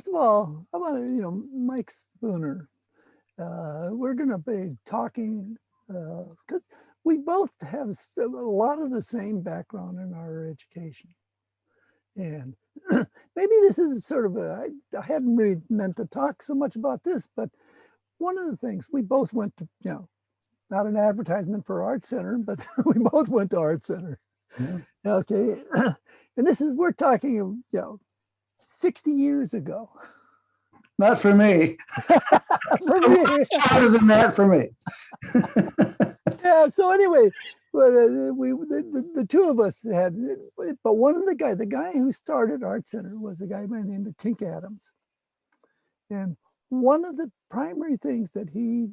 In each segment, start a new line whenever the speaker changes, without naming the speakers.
first of all, I want to, Mike Spooner. We're going to be talking because we both have a lot of the same background in our education. And maybe this is sort of I hadn't really meant to talk so much about this, but one of the things we both went to, not an advertisement for Art Center, but we both went to Art Center.
Yeah.
Okay. And we're talking, 60 years ago.
Not for me.
For me.
Shorter than that for me.
Yeah. So anyway, but the two of us had, but one of the guy who started Art Center was a guy by the name of Tink Adams. And one of the primary things that he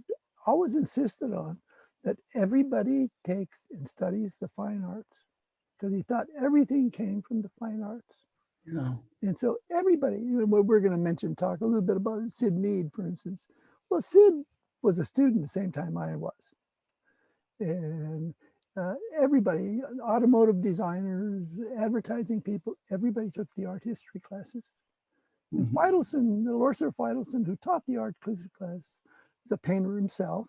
always insisted on, that everybody takes and studies the fine arts, because he thought everything came from the fine arts.
Yeah.
And so everybody, we're going to talk a little bit about Syd Mead, for instance. Well, Syd was a student the same time I was. And everybody, automotive designers, advertising people, everybody took the art history classes. And Feidelson, Lorser Feidelson, who taught the art class, was a painter himself.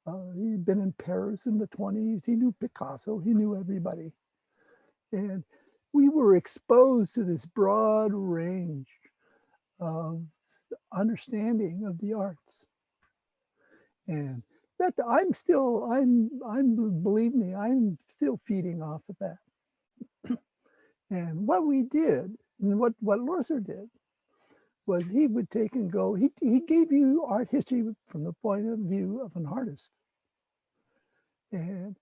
He'd been in Paris in the 20s. He knew Picasso. He knew everybody. And we were exposed to this broad range of understanding of the arts. And that believe me, I'm still feeding off of that. And what we did, and what Lorser did, was he would take and go, he gave you art history from the point of view of an artist. And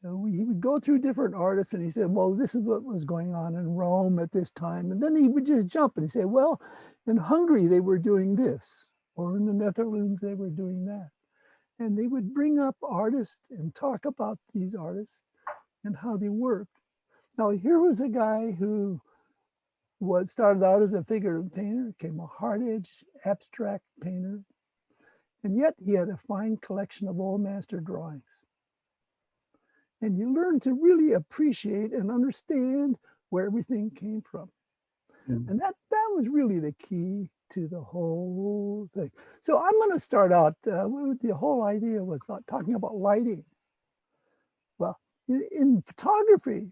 he would go through different artists and he said, well, this is what was going on in Rome at this time. And then he would just jump and he'd say, well, in Hungary, they were doing this, or in the Netherlands, they were doing that. And they would bring up artists and talk about these artists and how they worked. Now, here was a guy who started out as a figurative painter, became a hard-edged abstract painter, and yet he had a fine collection of old master drawings. And you learn to really appreciate and understand where everything came from. And that was really the key to the whole thing. So I'm going to start out with the whole idea was talking about lighting. Well, in photography,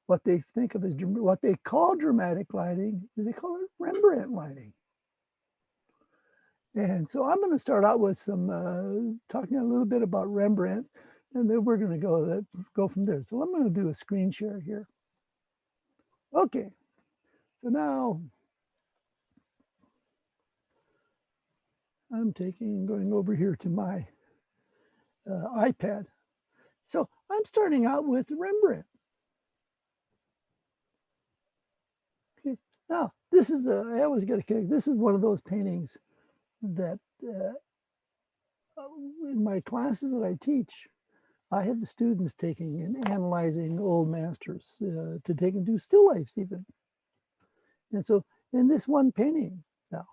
what they think of as what they call dramatic lighting is they call it Rembrandt lighting. And so I'm going to start out with some talking a little bit about Rembrandt, and then we're going to go from there. So I'm going to do a screen share here. Okay, so now I'm going over here to my iPad. So I'm starting out with Rembrandt. Okay, now this is I always get a kick. This is one of those paintings that in my classes that I teach, I have the students taking and analyzing old masters to take and do still lifes even. And so in this one painting now,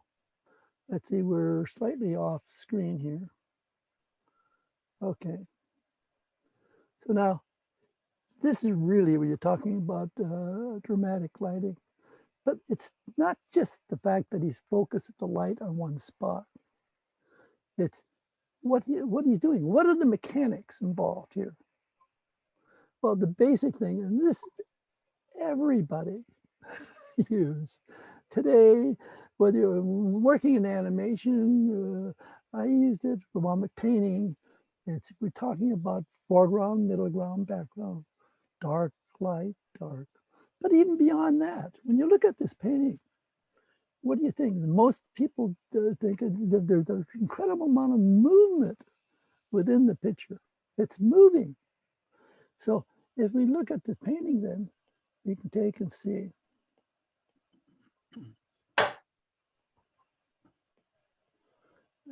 let's see, we're slightly off screen here. Okay. So now, this is really where you're talking about dramatic lighting. But it's not just the fact that he's focused the light on one spot. It's what he's doing. What are the mechanics involved here? Well, the basic thing, and this everybody used today, whether you're working in animation, I used it while I'm painting. We're talking about foreground, middle ground, background, dark, light, dark. But even beyond that, when you look at this painting, what do you think? Most people think there's an incredible amount of movement within the picture. It's moving. So if we look at this painting, then we can take and see.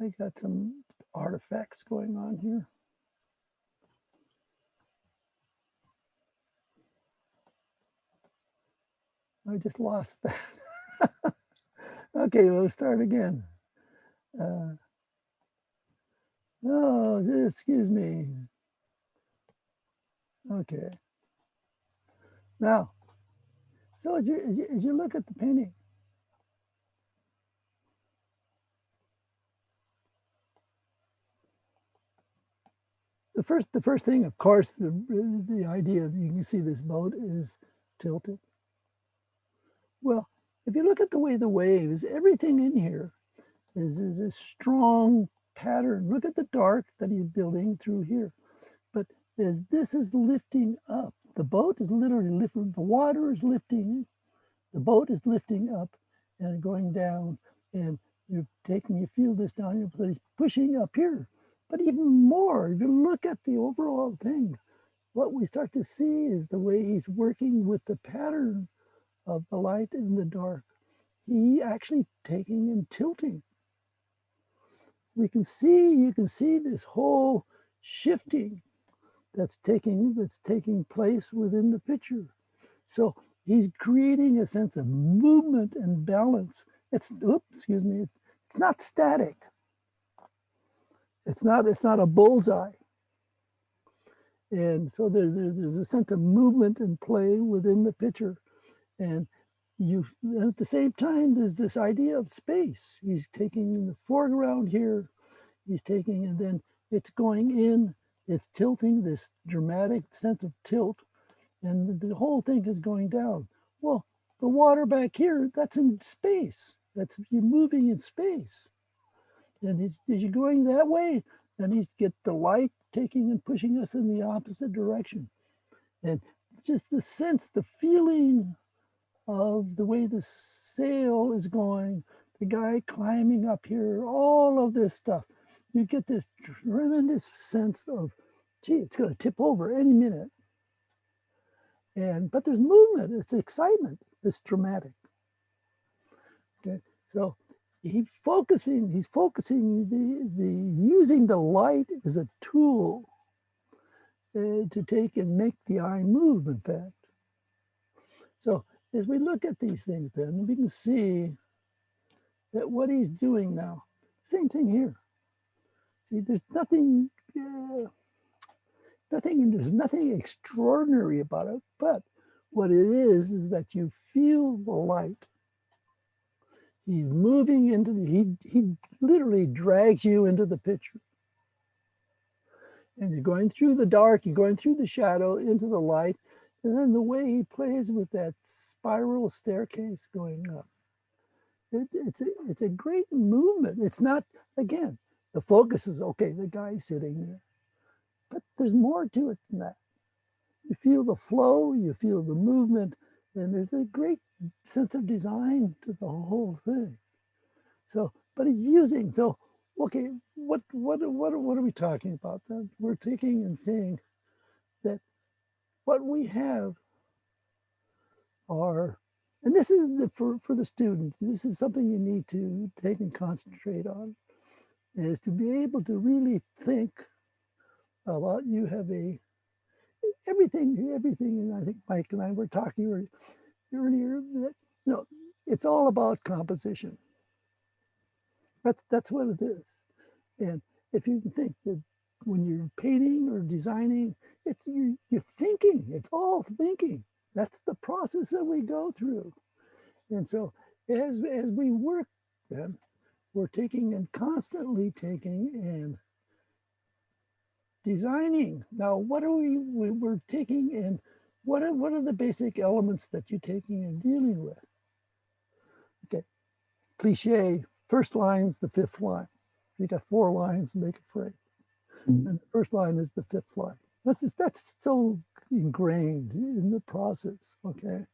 I got some artifacts going on here. I just lost that. Okay, we'll start again. Oh, excuse me. Okay. Now, so as you look at the painting, The first thing, of course, the idea that you can see this boat is tilted. Well, if you look at the way the waves, everything in here is a strong pattern. Look at the dark that he's building through here. But as this is lifting up, the boat is literally lifting, the water is lifting, the boat is lifting up and going down, and you feel this down, but he's pushing up here. But even more, if you look at the overall thing, what we start to see is the way he's working with the pattern of the light and the dark. He actually taking and tilting. You can see this whole shifting that's taking place within the picture. So he's creating a sense of movement and balance. It's not static. It's not a bullseye. And so there's a sense of movement and play within the picture. And at the same time, there's this idea of space. He's taking the foreground here, and then it's going in, it's tilting, this dramatic sense of tilt, and the whole thing is going down. Well, the water back here, that's in space. You're moving in space. And as you're going that way, then he's get the light taking and pushing us in the opposite direction. And just the sense, the feeling of the way the sail is going, the guy climbing up here, all of this stuff. You get this tremendous sense of, gee, it's going to tip over any minute. But there's movement, it's excitement, it's dramatic. Okay, so he's focusing using the light as a tool to take and make the eye move, in fact. So as we look at these things, then we can see that what he's doing now, same thing here. See, there's nothing extraordinary about it, but what it is that you feel the light. He's moving into he literally drags you into the picture. And you're going through the dark, you're going through the shadow into the light, and then the way he plays with that spiral staircase going up. It's a great movement. It's not, again, the focus is, okay, the guy's sitting there. But there's more to it than that. You feel the flow, you feel the movement, and there's a great sense of design to the whole thing. So, but he's using, so, okay, what are we talking about then? We're taking and saying that what we have are, and this is for the student, this is something you need to take and concentrate on, is to be able to really think about, you have everything, and I think Mike and I were talking earlier that, it's all about composition. That's what it is. And if you think that when you're painting or designing, you're thinking, it's all thinking. That's the process that we go through. And so as we work, then we're taking and constantly taking and designing. Now, what are we're taking and what are the basic elements that you're taking and dealing with? Okay, cliche, first line's the fifth line. You got 4 lines to make a frame. And the first line is the fifth line. That's so ingrained in the process, okay?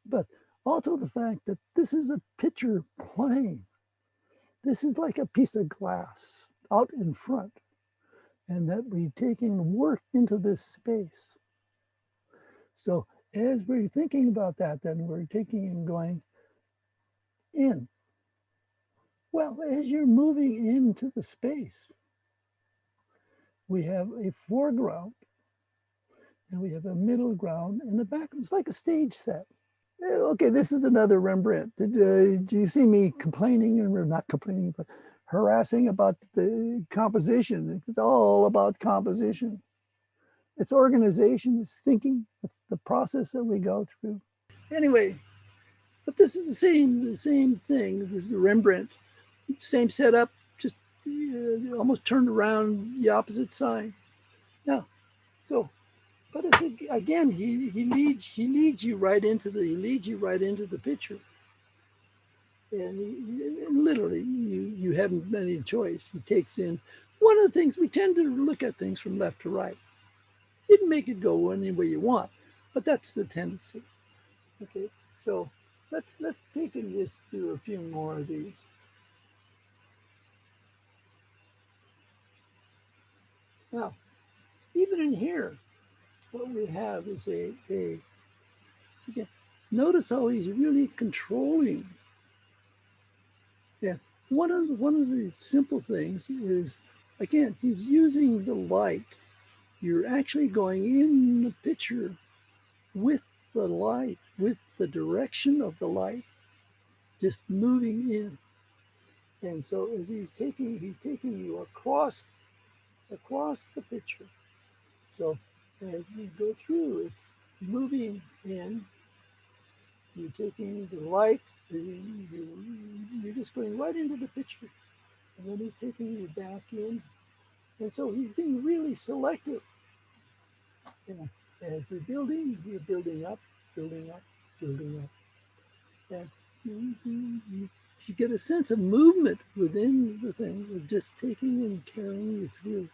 But also the fact that this is a picture plane. This is like a piece of glass out in front, and that we're taking work into this space. So as we're thinking about that, then we're taking and going in. Well, as you're moving into the space, we have a foreground, and we have a middle ground, and the background. It's like a stage set. Okay, this is another Rembrandt. Did you see me complaining, or not complaining, but harassing about the composition? It's all about composition. It's organization, it's thinking, it's the process that we go through. Anyway, but this is the same thing. This is the Rembrandt, same setup, just almost turned around the opposite side. Now, so, but it's, again, he leads you right into the picture, and literally you haven't any choice. He takes in one of the things we tend to look at things from left to right. You can make it go any way you want, but that's the tendency. Okay, so let's take and just do a few more of these. Now, even in here, what we have is again, notice how he's really controlling. Yeah, one of the simple things is, again, he's using the light. You're actually going in the picture with the light, with the direction of the light, just moving in. And so as he's taking you across the picture. So as you go through, it's moving in. You're taking the light. You're just going right into the picture, and then he's taking you back in. And so he's being really selective. You know, as we're building, you're building up, building up, building up, and you get a sense of movement within the thing of just taking and carrying you through.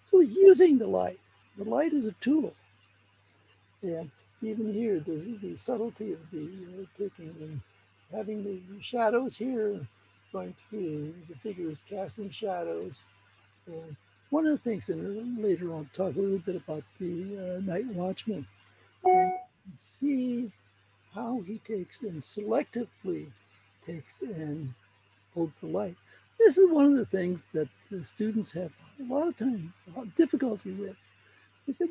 So he's using the light. The light is a tool. And even here, the subtlety of the taking and having the shadows here, going through the figures, casting shadows. And one of the things, and later on, talk a little bit about the night watchman. And see how he takes and selectively takes and holds the light. This is one of the things that the students have a lot of time, a lot of difficulty with, is that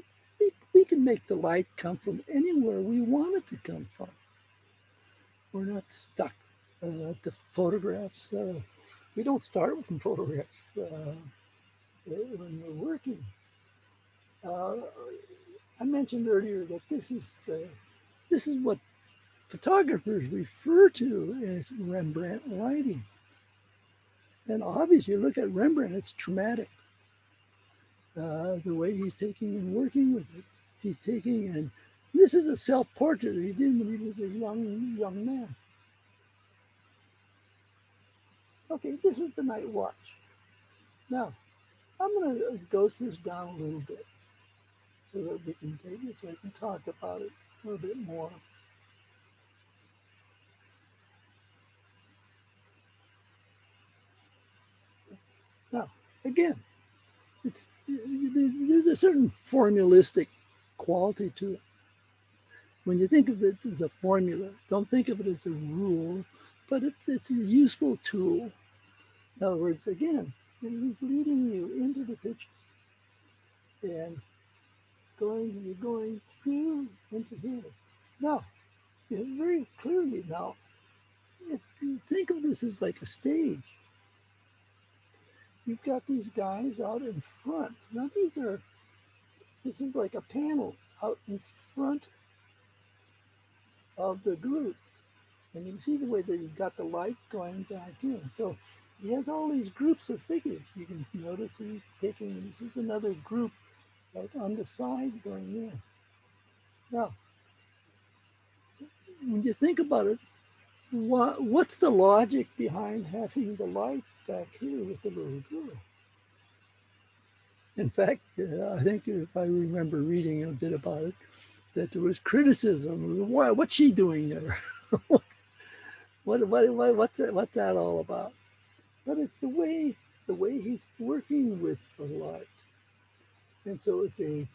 we can make the light come from anywhere we want it to come from. We're not stuck to photographs. We don't start from photographs when we're working. I mentioned earlier that this is what photographers refer to as Rembrandt lighting. And obviously, look at Rembrandt, it's traumatic. The way he's taking and working with it. He's taking and this is a self-portrait he did when he was a young man. Okay, this is the night watch. Now, I'm going to ghost this down a little bit so that we can take it, so I can talk about it a little bit more. Now, again, there's a certain formalistic quality to it. When you think of it as a formula, don't think of it as a rule, but it's a useful tool. In other words, again, he's leading you into the picture and you're going through into here. Now, very clearly now, think of this as like a stage. You've got these guys out in front. Now this is like a panel out in front of the group. And you can see the way that you've got the light going back in. So he has all these groups of figures. You can notice he's taking, this is another group like on the side going in. Now, when you think about it, what's the logic behind having the light back here with the little girl? In fact, I think if I remember reading a bit about it, that there was criticism. What's she doing there? What's that all about? But it's the way he's working with the light, and so he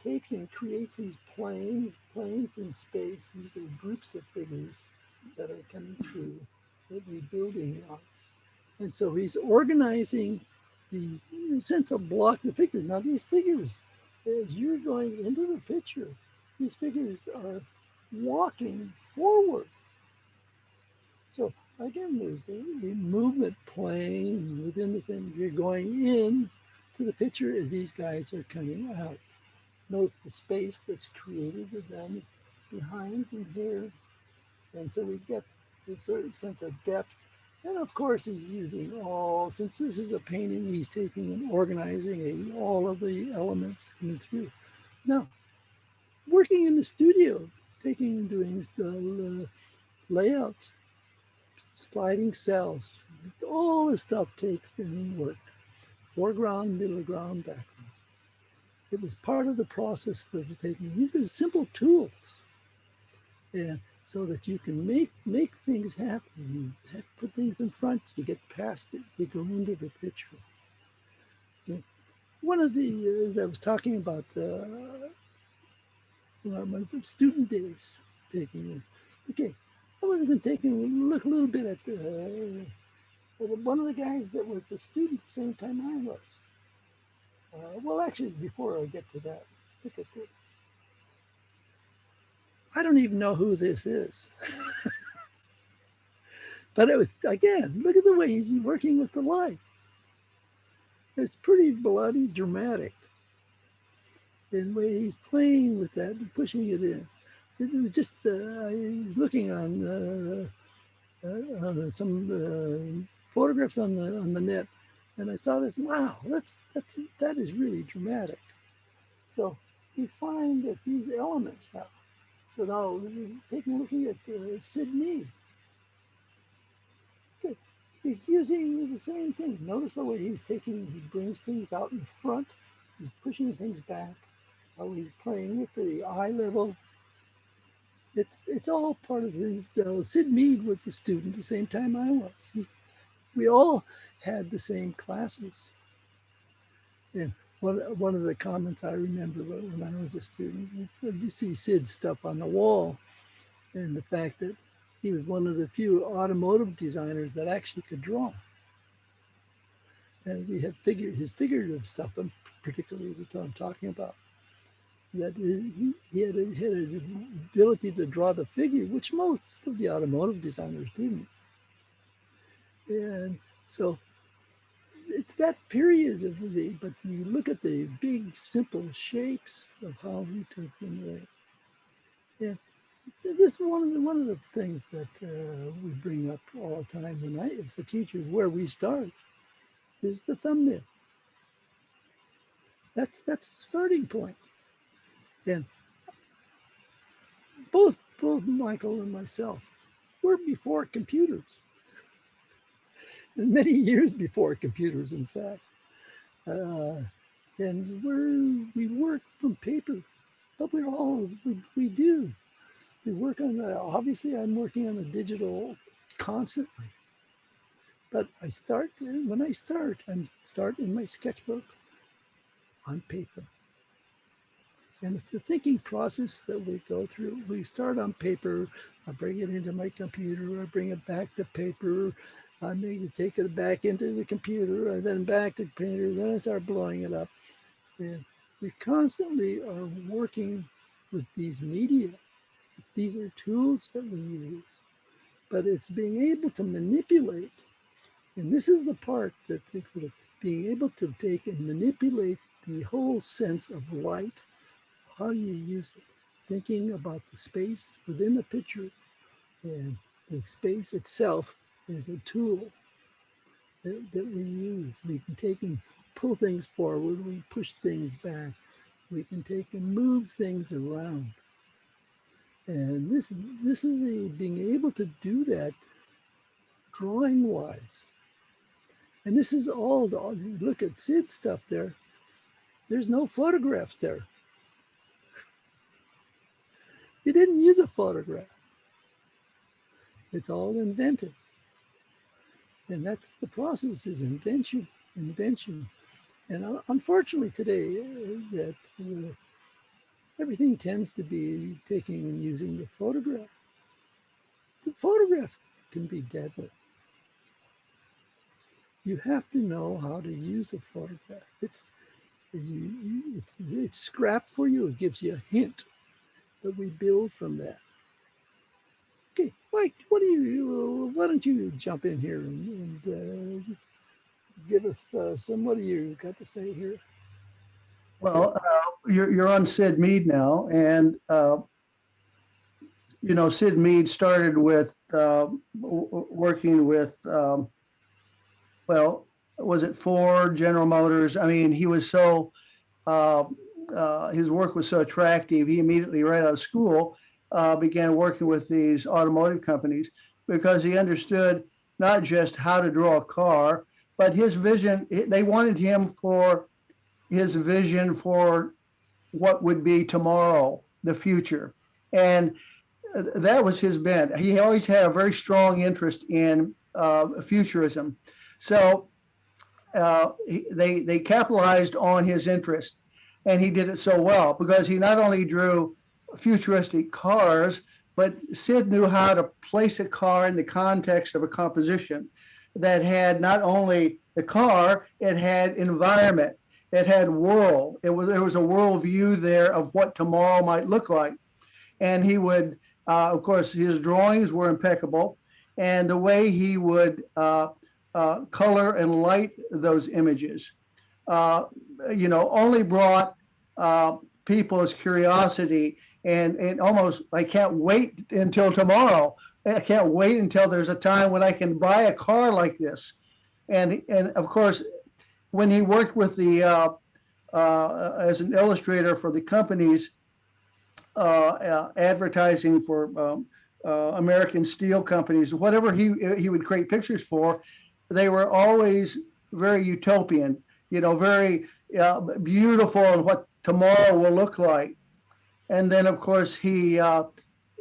takes and creates these planes in space. These are groups of figures that are coming through that we're building on, and so he's organizing these in a sense of blocks of figures. Now these figures, as you're going into the picture, these figures are walking forward. So again, there's the movement playing within the thing. You're going in to the picture as these guys are coming out. Notice the space that's created with them behind and here. And so we get a certain sense of depth And of course, he's using all, since this is a painting, he's taking and organizing all of the elements coming through. Now, working in the studio, taking and doing the layouts, sliding cells, all this stuff takes and work. Foreground, middle ground, background. It was part of the process of taking, these are simple tools. And so that you can make things happen. You put things in front, you get past it, you go into the picture. Okay. One of the, as I was talking about my student days, taking, okay, I was going to take a look a little bit at one of the guys that was a student at the same time I was. Well, actually, before I get to that, look at this. I don't even know who this is. But it was, again, look at the way he's working with the light. It's pretty bloody dramatic. And the way he's playing with that and pushing it in. It was just looking on some photographs on the net, and I saw this. Wow, that is really dramatic. So we find that these elements now. So now looking at Syd Mead. Okay. He's using the same thing. Notice the way he brings things out in front. He's pushing things back. How he's playing with the eye level. It's all part of his. Syd Mead was a student the same time I was. We all had the same classes. And one of the comments I remember when I was a student, you see Syd's stuff on the wall, and the fact that he was one of the few automotive designers that actually could draw. And he had his figurative stuff, and particularly that's what I'm talking about. That he had an ability to draw the figure, which most of the automotive designers didn't. And so it's that period of but you look at the big, simple shapes of how he took them away. And this is one of the things that we bring up all the time when as a teacher, where we start is the thumbnail. That's the starting point. And both Michael and myself were before computers, and many years before computers, in fact. And we work from paper, but we do. We work on, obviously I'm working on the digital constantly, but I'm starting my sketchbook on paper. And it's the thinking process that we go through. We start on paper, I bring it into my computer, I bring it back to paper, I maybe take it back into the computer, and then back to paper, then I start blowing it up. And we constantly are working with these media. These are tools that we use, but it's being able to manipulate. And this is the part that being able to take and manipulate the whole sense of light. How do you use it? Thinking about the space within the picture, and the space itself is a tool that we use. We can take and pull things forward, we push things back, we can take and move things around. And this is being able to do that drawing wise. And this is all, look at Syd's stuff there. There's no photographs there. He didn't use a photograph. It's all invented. And that's the process, is invention. And unfortunately today, that everything tends to be taking and using the photograph. The photograph can be deadly. You have to know how to use a photograph. It's scrap for you. It gives you a hint, but we build from that. Okay, Mike, why don't you jump in here and give us what do you got to say here?
Well, you're on Syd Mead now, and Syd Mead started with working with, well, was it Ford, General Motors? I mean, he was so, his work was so attractive. He immediately, right out of school, began working with these automotive companies because he understood not just how to draw a car, but his vision. They wanted him for his vision for what would be tomorrow, the future. And that was his bent. He always had a very strong interest in futurism. So they capitalized on his interest, and he did it so well because he not only drew futuristic cars, but Syd knew how to place a car in the context of a composition that had not only the car, it had environment, it had world. There was a world view there of what tomorrow might look like. And he would, of course, his drawings were impeccable, and the way he would color and light those images, only brought people's curiosity and almost, I can't wait until tomorrow. I can't wait until there's a time when I can buy a car like this. And of course, when he worked with the as an illustrator for the companies advertising for American steel companies, whatever he would create pictures for, they were always very utopian, very beautiful and what tomorrow will look like. And then, of course, he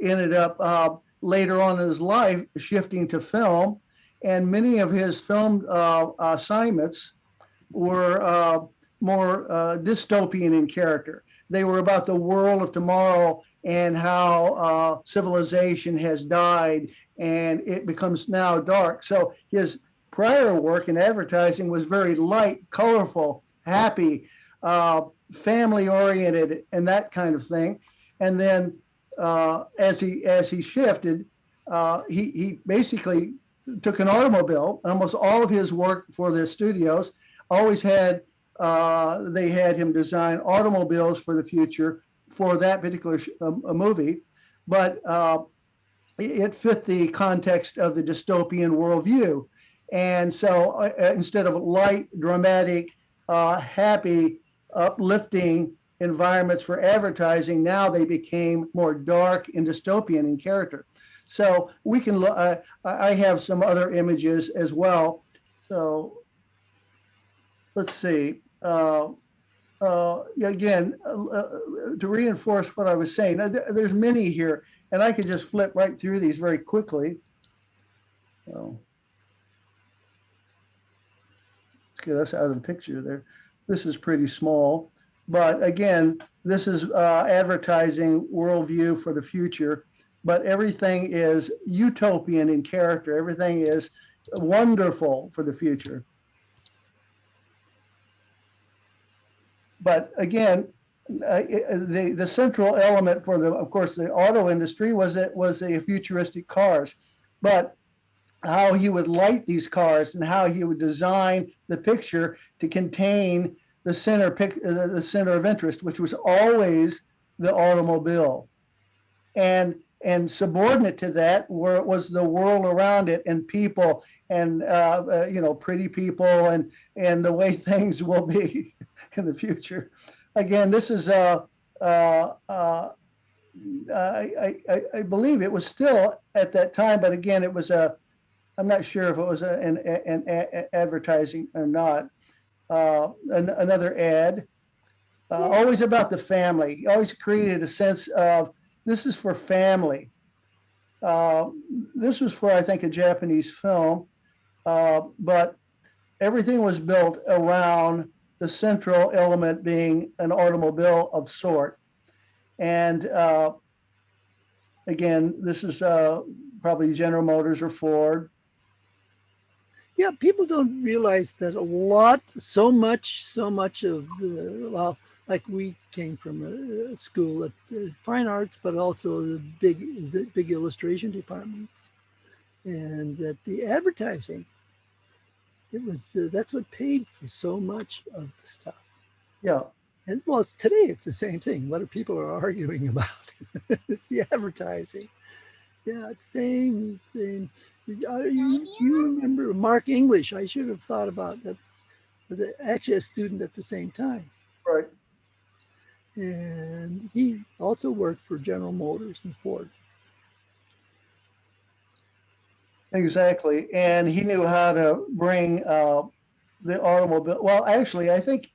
ended up later on in his life shifting to film, and many of his film assignments were more dystopian in character. They were about the world of tomorrow and how civilization has died and it becomes now dark. So his prior work in advertising was very light, colorful, happy, family-oriented, and that kind of thing. And then as he shifted, he basically took an automobile. Almost all of his work for the studios always had they had him design automobiles for the future for that particular movie, but it fit the context of the dystopian worldview. And so instead of light, dramatic, happy, uplifting environments for advertising, now they became more dark and dystopian in character. So we can look, I have some other images as well. So let's see. Again, to reinforce what I was saying, there's many here, and I could just flip right through these very quickly. So let's get us out of the picture there. This is pretty small, but again, this is advertising worldview for the future, but everything is utopian in character. Everything is wonderful for the future. But again, the central element for of course, the auto industry was the futuristic cars, but how he would light these cars and how he would design the picture to contain the center of interest, which was always the automobile, and subordinate to that was the world around it and people and pretty people and the way things will be in the future. Again, this is I believe it was still at that time, but again, it was I'm not sure if it was an advertising or not. Another ad, always about the family. He always created a sense of this is for family. This was for, I think, a Japanese film, but everything was built around the central element being an automobile of sort. And again, this is probably General Motors or Ford.
Yeah, people don't realize that so much of the, well, like we came from a school at fine arts, but also the big illustration department, and that the advertising, that's what paid for so much of the stuff.
Yeah.
And well, today it's the same thing. What people are arguing about? It's the advertising. Yeah, same. You remember Mark English? I should have thought about that. Was actually a student at the same time,
Right.
and he also worked for General Motors and Ford.
Exactly. And he knew how to bring the automobile. Well, actually, I think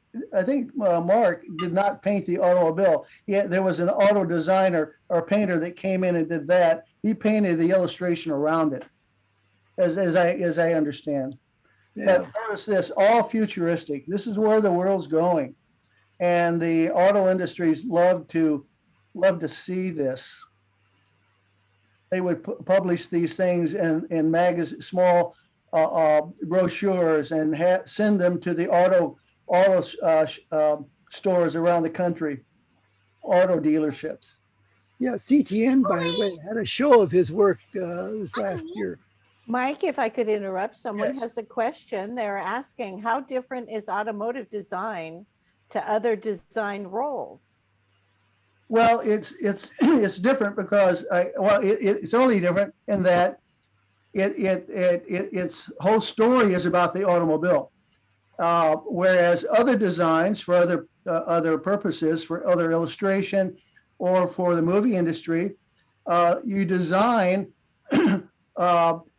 Mark did not paint the automobile. There was an auto designer or painter that came in and did that. He painted the illustration around it, as I understand.
Yeah,
But notice this, all futuristic. This is where the world's going, and the auto industries love to see this. They would publish these things in small brochures and send them to the auto stores around the country, auto dealerships.
yeah. CTN, by the way, had a show of his work this last year.
Mike, if I could interrupt, someone
Yes.
has a question. They're asking, how different is automotive design to other design roles?
Well, it's different because it's only different in that its whole story is about the automobile. Whereas other designs for other purposes, for other illustration, or for the movie industry, you design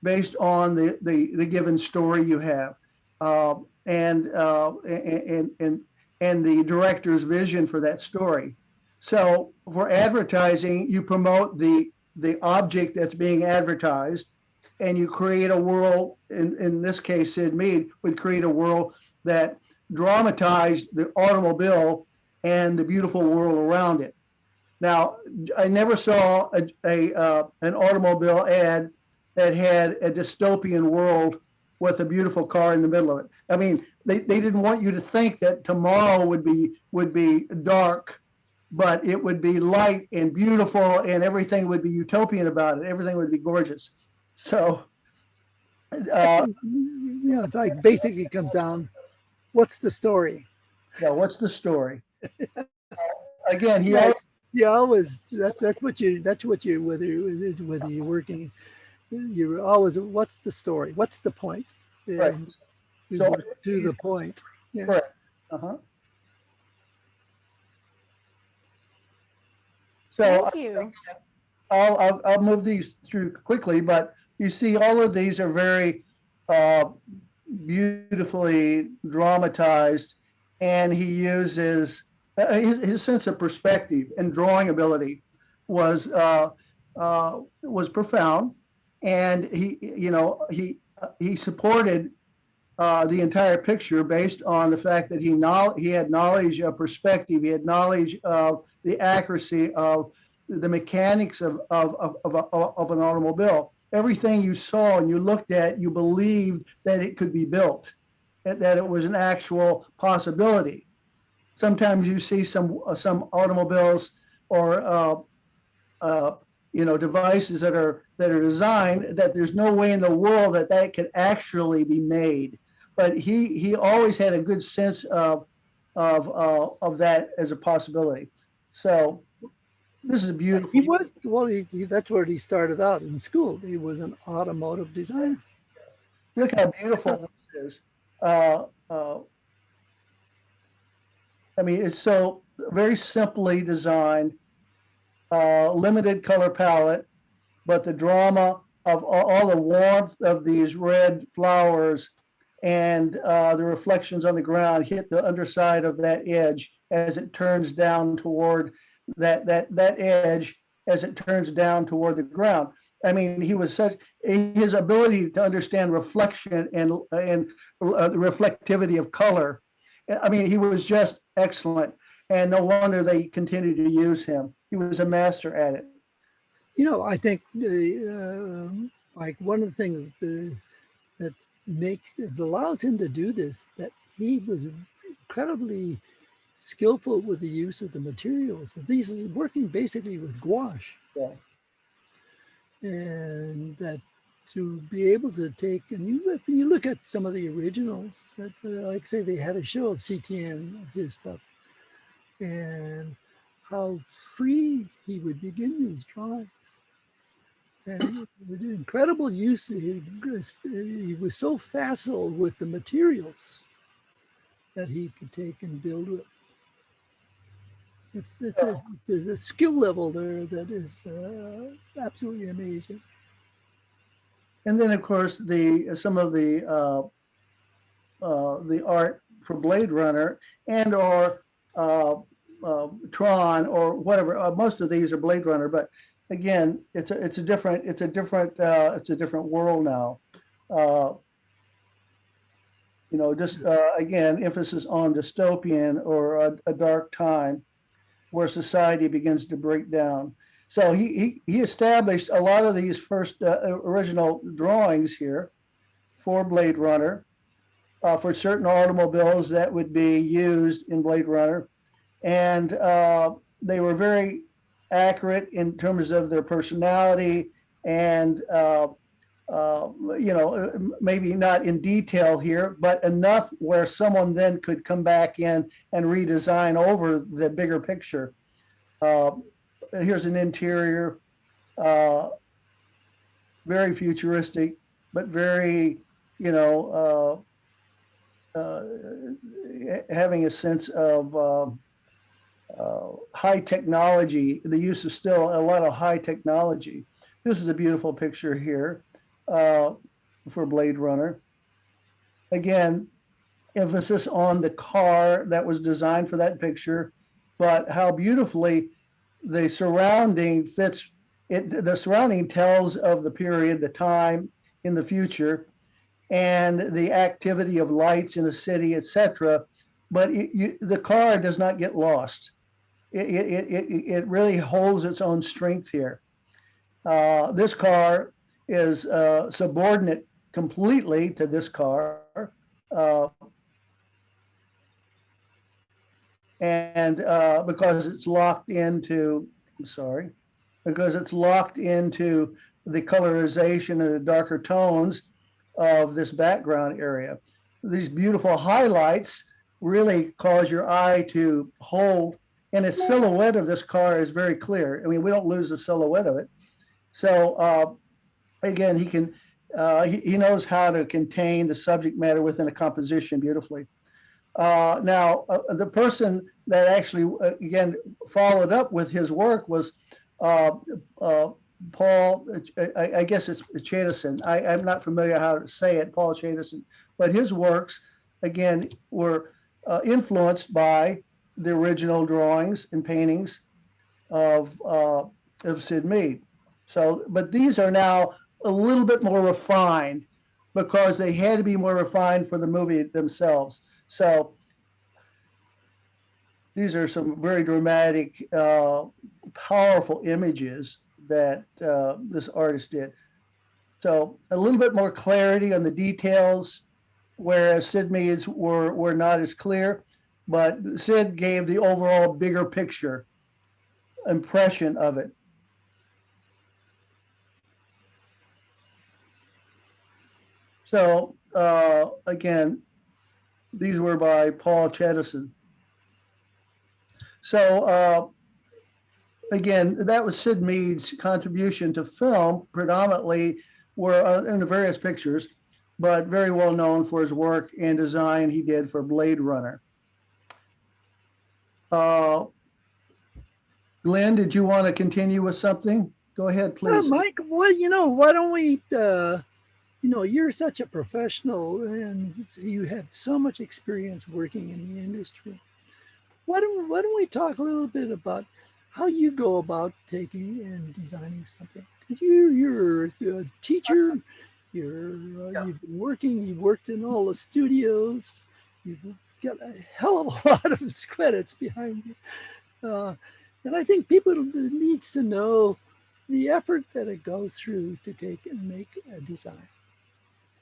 based on the given story you have, uh, and, uh, and and and the director's vision for that story. So for advertising, you promote the object that's being advertised, and you create a world. In this case, Syd Mead would create a world that dramatized the automobile and the beautiful world around it. Now, I never saw an automobile ad that had a dystopian world with a beautiful car in the middle of it. I mean, they didn't want you to think that tomorrow would be dark, but it would be light and beautiful, and everything would be utopian about it. Everything would be gorgeous. So,
It's like basically comes down, what's the story?
yeah, what's the story? Again, he
Yeah,
always,
you always that's what you whether you're working, you're always what's the story? What's the point?
right.
And we
So,
work to the point. Yeah.
correct. Uh-huh. So
Thank you.
I'll move these through quickly, but you see all of these are very uh, beautifully dramatized, and he uses his sense of perspective and drawing ability was profound, and he supported the entire picture based on the fact that he had knowledge of perspective, he had knowledge of the accuracy of the mechanics of an automobile. Everything you saw and you looked at, you believed that it could be built, that it was an actual possibility. Sometimes you see some automobiles or uh, devices that are designed that there's no way in the world that could actually be made. But he always had a good sense of that as a possibility. So this is beautiful.
He was well. That's where he started out in school. He was an automotive designer.
Look how beautiful this is. Uh, uh, I mean, it's so very simply designed, limited color palette, but the drama of all the warmth of these red flowers and the reflections on the ground hit the underside of that edge as it turns down toward that edge as it turns down toward the ground. I mean, he was such his ability to understand reflection and the reflectivity of color. I mean, he was just excellent, and no wonder they continued to use him. He was a master at it.
I think like one of the things that allows him to do this, that he was incredibly skillful with the use of the materials. These is working basically with gouache,
Yeah.
and that to be able to take if you look at some of the originals, that like say they had a show of CTN of his stuff, and how free he would begin these drawings. And with incredible use, he was so facile with the materials that he could take and build with. There's a skill level there that is absolutely amazing.
And then, of course, some of the art for Blade Runner and or Tron or whatever. Most of these are Blade Runner, but again, it's a different world now. Just again, emphasis on dystopian or a dark time where society begins to break down. So he established a lot of these first original drawings here for Blade Runner, for certain automobiles that would be used in Blade Runner. And they were very accurate in terms of their personality and, maybe not in detail here, but enough where someone then could come back in and redesign over the bigger picture. Here's an interior, very futuristic, but very, having a sense of high technology, the use of still a lot of high technology. This is a beautiful picture here for Blade Runner. Again, emphasis on the car that was designed for that picture, but how beautifully the surrounding fits. The surrounding tells of the period, the time in the future, and the activity of lights in a city, etc. But the car does not get lost. It really holds its own strength here. This car is subordinate completely to this car. And because it's locked into, because it's locked into the colorization and the darker tones of this background area. These beautiful highlights really cause your eye to hold, and the silhouette of this car is very clear. I mean, we don't lose the silhouette of it. So again, he knows how to contain the subject matter within a composition beautifully. Now, the person that actually, again, followed up with his work was Paul, I guess it's Chadison. I'm not familiar how to say it, Paul Chadison. But his works, again, were influenced by the original drawings and paintings of Syd Mead. So, but these are now a little bit more refined because they had to be more refined for the movie themselves. So these are some very dramatic, powerful images that this artist did. So a little bit more clarity on the details, whereas Syd Mead's were not as clear, but Syd gave the overall bigger picture impression of it. So again, these were by Paul Chadison. So again, that was Syd Mead's contribution to film, predominantly were in the various pictures, but very well known for his work and design he did for Blade Runner. Glenn, did you want to continue with something? Go ahead, please.
Mike, well, why don't we, you're such a professional and you have so much experience working in the industry. Why don't we talk a little bit about how you go about taking and designing something? Because you're a teacher, you've been working, you've worked in all the studios, you've got a hell of a lot of credits behind you. And I think people needs to know the effort that it goes through to take and make a design.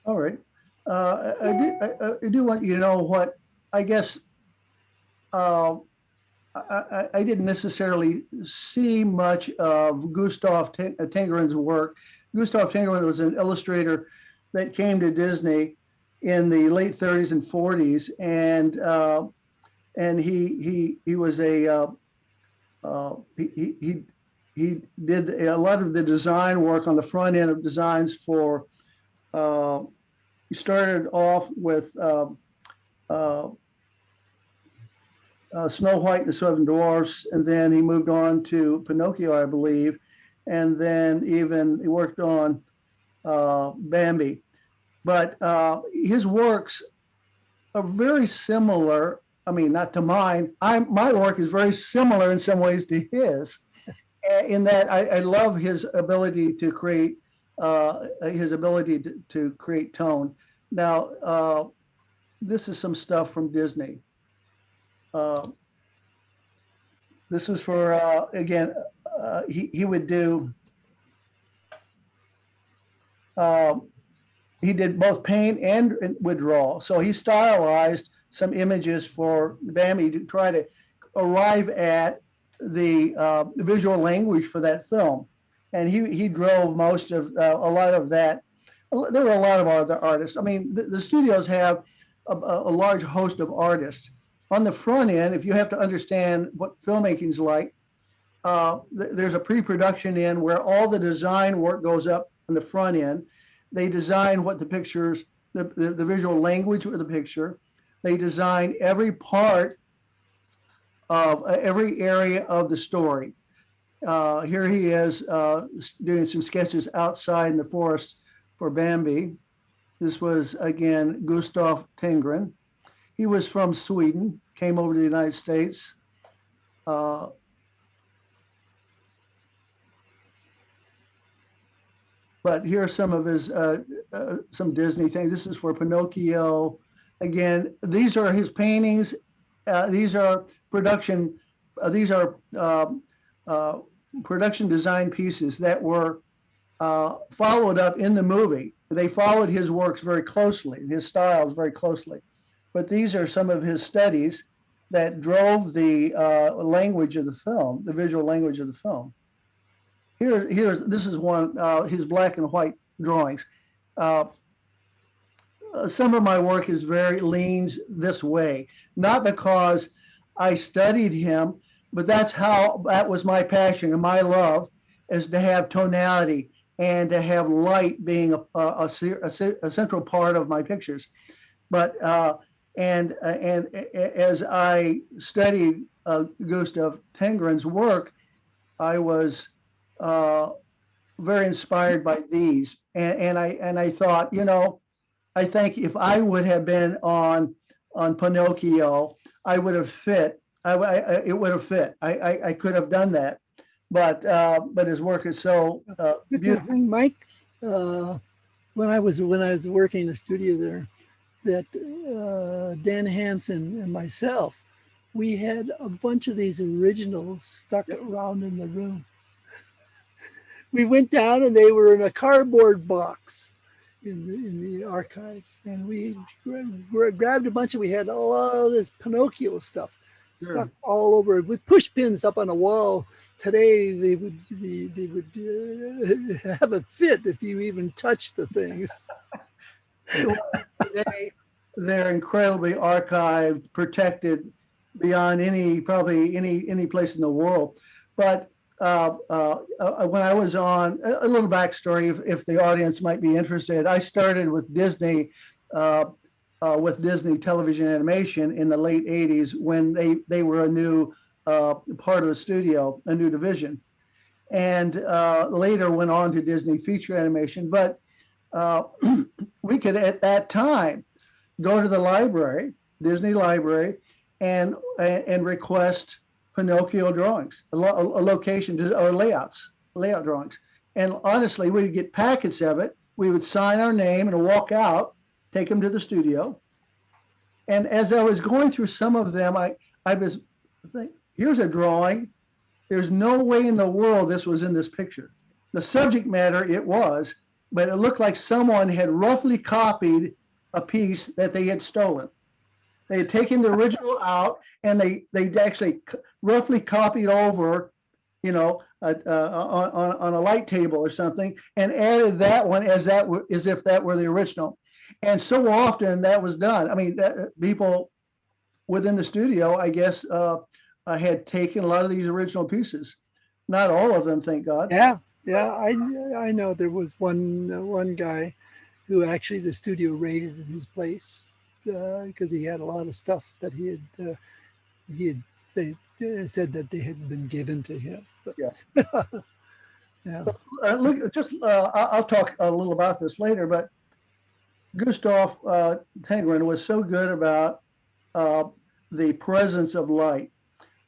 All right. I do want you to know what, I guess, I didn't necessarily see much of Gustav Tingleman's work. Gustav Tingleman was an illustrator that came to Disney in the late 30s and 40s, and he was a he did a lot of the design work on the front end of designs for. He started off with Snow White and the Seven Dwarfs, and then he moved on to Pinocchio, I believe, and then even he worked on Bambi. But his works are very similar. I mean, not to mine. My work is very similar in some ways to his, in that I love his ability to create to create tone. Now, this is some stuff from Disney. This was for again. He would do. He did both paint and would draw. So he stylized some images for Bambi to try to arrive at the visual language for that film. And he drove most of a lot of that. There were a lot of other artists. I mean, the studios have a large host of artists. On the front end, if you have to understand what filmmaking's like, there's a pre-production end where all the design work goes up on the front end. They design what the pictures, the visual language of the picture. They design every part of every area of the story. Here he is doing some sketches outside in the forest for Bambi. This was, again, Gustav Tingleman. He was from Sweden, came over to the United States. But here are some of his, some Disney things. This is for Pinocchio. Again, these are his paintings. These are production design pieces that were followed up in the movie. They followed his works very closely, his styles very closely. But these are some of his studies that drove the language of the film, the visual language of the film. This is one, his black and white drawings. Some of my work leans this way, not because I studied him, but that was my passion and my love, is to have tonality and to have light being a central part of my pictures. But and as I studied Gustav Tingleman's work, I was very inspired by these, and I thought, I think if I would have been on Pinocchio, I would have fit. It would have fit. I could have done that, but his work is so beautiful.
Mike, when I was working in the studio there, that Dan Hansen and myself, we had a bunch of these originals stuck around in the room. We went down and they were in a cardboard box in the archives, and we grabbed a bunch, and we had all of this Pinocchio stuff stuck all over with push pins up on a wall. Today they would have a fit if you even touched the things.
Today they're incredibly archived, protected beyond any place in the world. But when I was on, a little backstory, if the audience might be interested, I started with Disney television animation in the late 80s when they were a new part of the studio, a new division, and later went on to Disney feature animation. But we could at that time go to the library, Disney library, and request Pinocchio drawings, a location or layout drawings. And honestly, we'd get packets of it. We would sign our name and walk out, take them to the studio. And as I was going through some of them, I was thinking, here's a drawing. There's no way in the world this was in this picture. The subject matter it was, but it looked like someone had roughly copied a piece that they had stolen. They had taken the original out, and they actually roughly copied over, on a light table or something, and added that one as if that were the original. And so often that was done. I mean, people within the studio, I guess, had taken a lot of these original pieces. Not all of them, thank God.
Yeah, yeah. I know there was one guy who actually the studio raided his place because he had a lot of stuff that he had said that they had been given to him. But,
Yeah.
yeah.
Look, I'll talk a little about this later, but Gustav Tingleman was so good about the presence of light,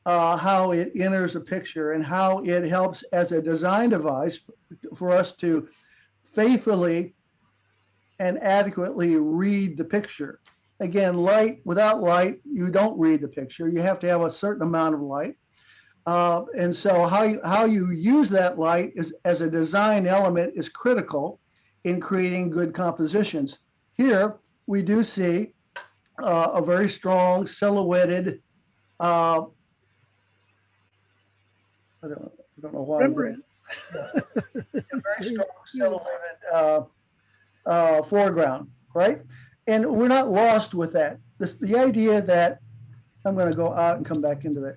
how it enters a picture, and how it helps as a design device for us to faithfully and adequately read the picture. Again, light, without light, you don't read the picture. You have to have a certain amount of light. And so how you use that light is, as a design element, is critical in creating good compositions. Here, we do see a very strong silhouetted, I don't know why.
Rembrandt.
A very strong silhouetted foreground, right? And we're not lost with that. The idea that, I'm going to go out and come back into that.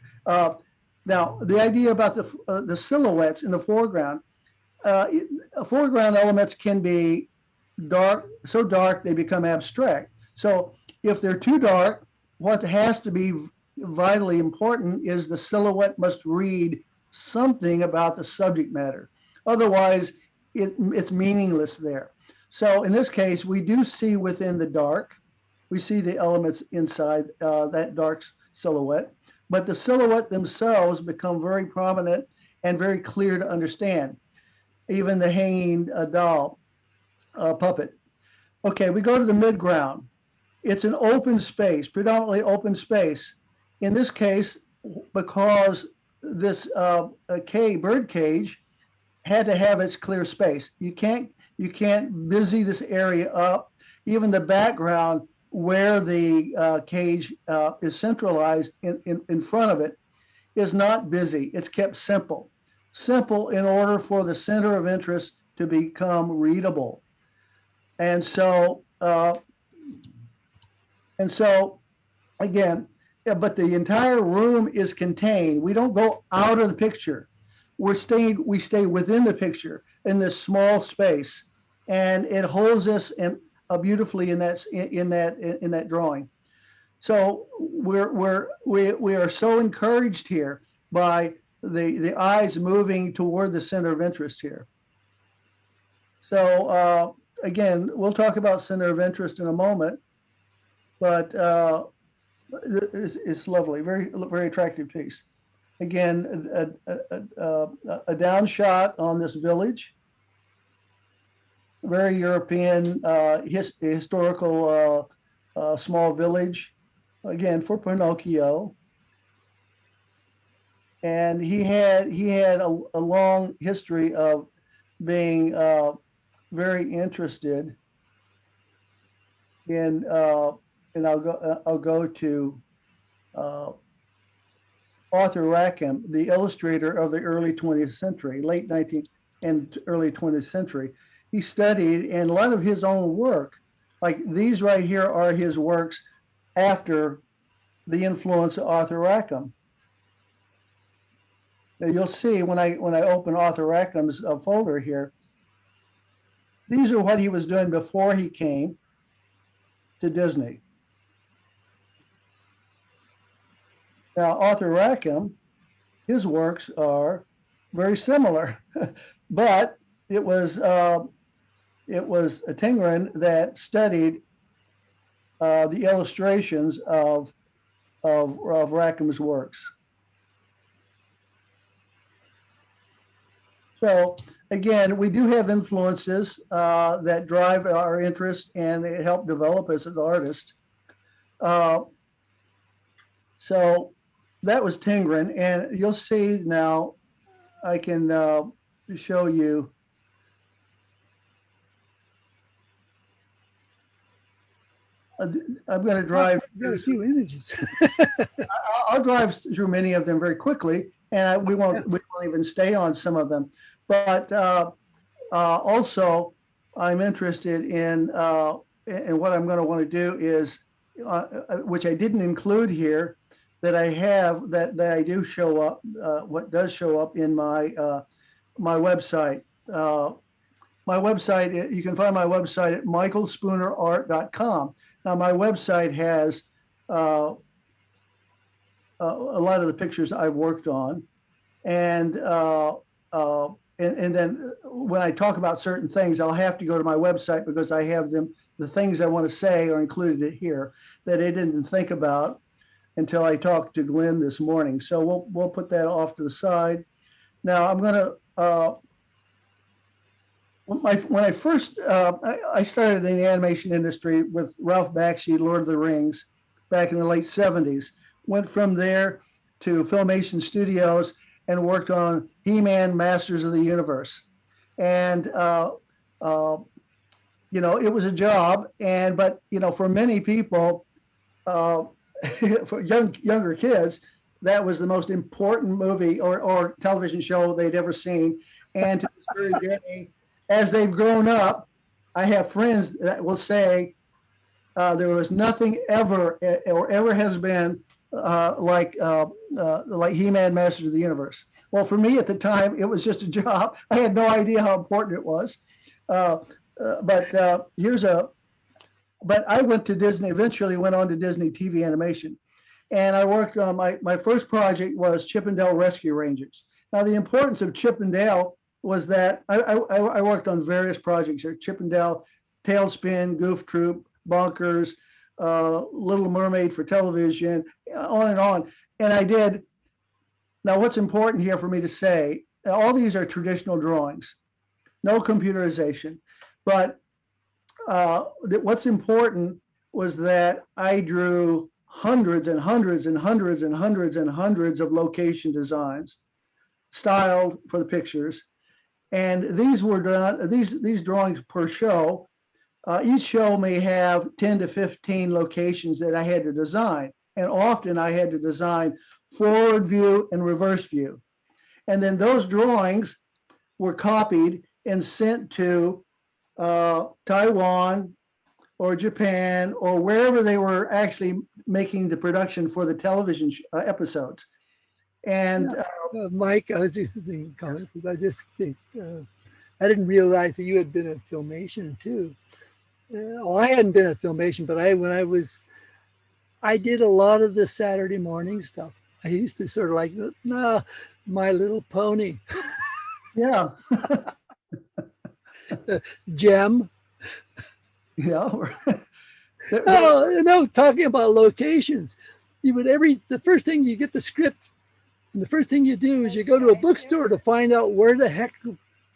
Now, the idea about the silhouettes in the foreground, foreground elements can be dark, so dark they become abstract. So if they're too dark, what has to be vitally important is the silhouette must read something about the subject matter. Otherwise, it's meaningless there. So in this case, we do see within the dark, we see the elements inside that dark silhouette, but the silhouette themselves become very prominent and very clear to understand. Even the hanging doll puppet. Okay, we go to the midground. It's an open space, predominantly open space. In this case, because this bird cage had to have its clear space. You can't busy this area up. Even the background where the cage is centralized in front of it is not busy. It's kept simple. Simple in order for the center of interest to become readable. And so again, but the entire room is contained. We don't go out of the picture. We stay within the picture in this small space, and it holds us beautifully in that drawing. So we are so encouraged here by the eyes moving toward the center of interest here. So again, we'll talk about center of interest in a moment, but it's lovely, very attractive piece. Again, a down shot on this village, very European historical small village, again for Pinocchio. And he had a long history of being very interested in, and I'll go to Arthur Rackham, the illustrator of the early 20th century, late 19th and early 20th century. He studied, and a lot of his own work, like these right here, are his works after the influence of Arthur Rackham. Now you'll see when I open Arthur Rackham's folder here, these are what he was doing before he came to Disney. Now, Arthur Rackham, his works are very similar, but it was Tingleman that studied the illustrations of Rackham's works. So again, we do have influences that drive our interest and help develop us as artists. So that was Tingleman, and you'll see now, I can show you. I'm going to drive.
Got a few images.
I'll drive through many of them very quickly, and we won't even stay on some of them. But also, I'm interested in what I'm going to want to do is, which I didn't include here, that I have that I do show up, what does show up in my my website. My website, you can find my website at michaelspoonerart.com. Now, my website has a lot of the pictures I've worked on, and then when I talk about certain things, I'll have to go to my website because I have them. The things I want to say are included here that I didn't think about until I talked to Glenn this morning. So we'll put that off to the side. Now I'm going to. When I first I started in the animation industry with Ralph Bakshi, Lord of the Rings, back in the late 70s. Went from there to Filmation Studios and worked on He-Man, Masters of the Universe. And you know, it was a job, but you know, for many people, for younger kids, that was the most important movie or television show they'd ever seen. And to this very day, as they've grown up, I have friends that will say there was nothing ever or ever has been like He-Man, Masters of the Universe. Well, for me at the time, it was just a job. I had no idea how important it was. But I went to Disney, eventually went on to Disney TV Animation. And I worked on my first project was Chippendale Rescue Rangers. Now, the importance of Chippendale was that I worked on various projects here: Chippendale, Tailspin, Goof Troop, Bonkers, Little Mermaid for television, on and on. And I did. Now, what's important here for me to say, all these are traditional drawings, no computerization. But what's important was that I drew hundreds and hundreds and hundreds and hundreds and hundreds of location designs, styled for the pictures. And these were done, these drawings per show. Each show may have 10 to 15 locations that I had to design. And often I had to design forward view and reverse view. And then those drawings were copied and sent to Taiwan or Japan or wherever they were actually making the production for the television episodes. And
Mike, I was just thinking, I just think, I didn't realize that you had been at Filmation too. Well, I hadn't been at Filmation, but I did a lot of the Saturday morning stuff. I used to sort of like, My Little Pony.
Yeah.
Gem.
Yeah.
Talking about locations. The first thing you get the script, and the first thing you do is you go to a bookstore to find out where the heck,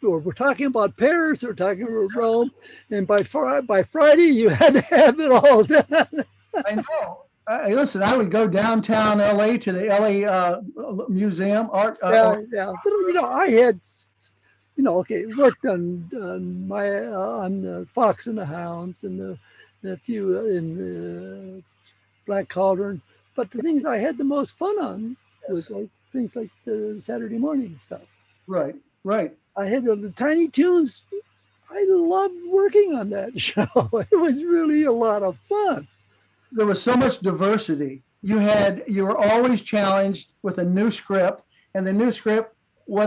or we're talking about Paris or talking about Rome, and by Friday you had to have it all done.
I know. Listen, I would go downtown LA to the LA Museum art.
But I had, worked on Fox and the Hounds and a few in the Black Cauldron. But the things I had the most fun on was like things like the Saturday morning stuff.
Right.
I had the Tiny Toons. I loved working on that show. It was really a lot of fun.
There was so much diversity. You were always challenged with a new script, and the new script, we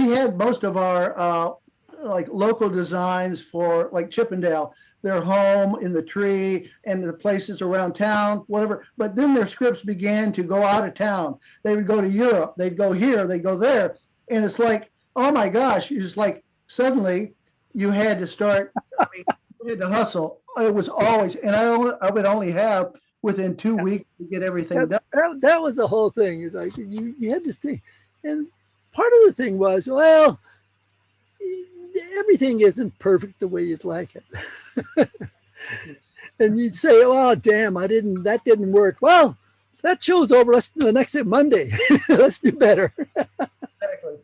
had most of our like local designs for like Chippendale, their home in the tree and the places around town, whatever. But then their scripts began to go out of town. They would go to Europe, they'd go here, they'd go there. And it's like, oh my gosh, it's like suddenly you had to start, you had to hustle. It was always, and I would only have within 2 weeks to get everything done.
That was the whole thing. It's like you had this thing. And part of the thing was, well, everything isn't perfect the way you'd like it. And you'd say, oh, damn, that didn't work. Well, that show's over. Let's do the next Monday. Let's do better.
Exactly.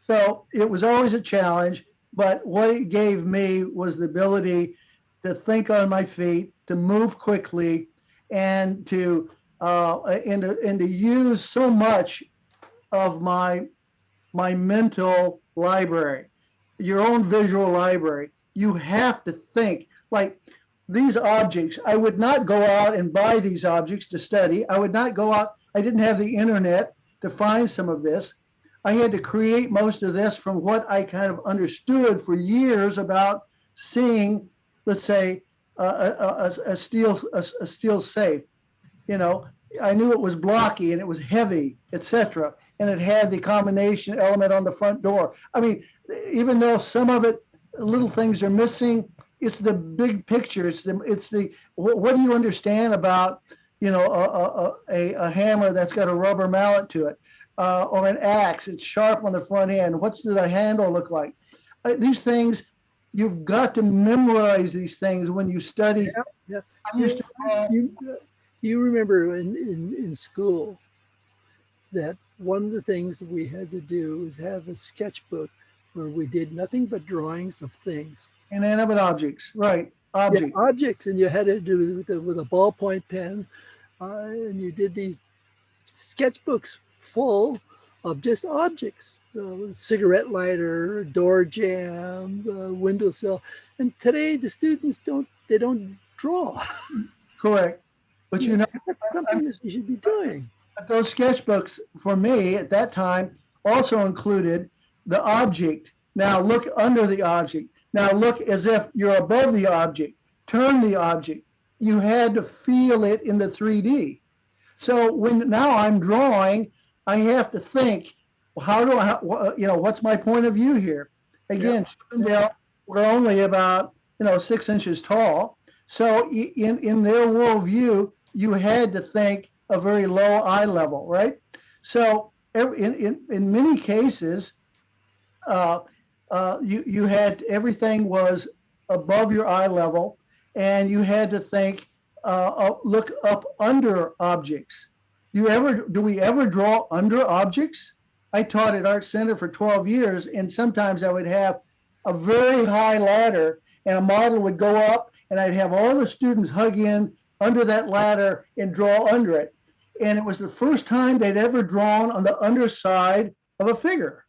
So it was always a challenge, but what it gave me was the ability to think on my feet, to move quickly, and to use so much of my mental library, your own visual library. You have to think. Like these objects. I would not go out and buy these objects to study. I would not go out. I didn't have the internet to find some of this. I had to create most of this from what I kind of understood for years about seeing, let's say, a steel safe. You know, I knew it was blocky and it was heavy, etc. And it had the combination element on the front door. I mean, even though some of it, little things are missing, it's the big picture. It's the what do you understand about, you know, a hammer that's got a rubber mallet to it, or an axe? It's sharp on the front end. What's the handle look like? These things, you've got to memorize these things when you study.
Yeah.
I used to.
You remember in school that one of the things we had to do was have a sketchbook where we did nothing but drawings of things.
Inanimate objects, right? Objects.
Yeah, objects, and you had to do with a ballpoint pen, and you did these sketchbooks full of just objects, cigarette lighter, door jamb, windowsill. And today the students don't draw.
Correct. But you know,
that's something that you should be doing.
Those sketchbooks for me at that time also included the object. Now look under the object. Now look as if you're above the object. Turn the object. You had to feel it in the 3D. So when now I'm drawing, I have to think, how do I, you know, what's my point of view here? Again, Chippendale were only about, 6 inches tall. So in their worldview, you had to think a very low eye level, right? So in many cases, you had, everything was above your eye level, and you had to think, look up under objects. Do we ever draw under objects? I taught at Art Center for 12 years, and sometimes I would have a very high ladder, and a model would go up, and I'd have all the students hug in under that ladder and draw under it. And it was the first time they'd ever drawn on the underside of a figure.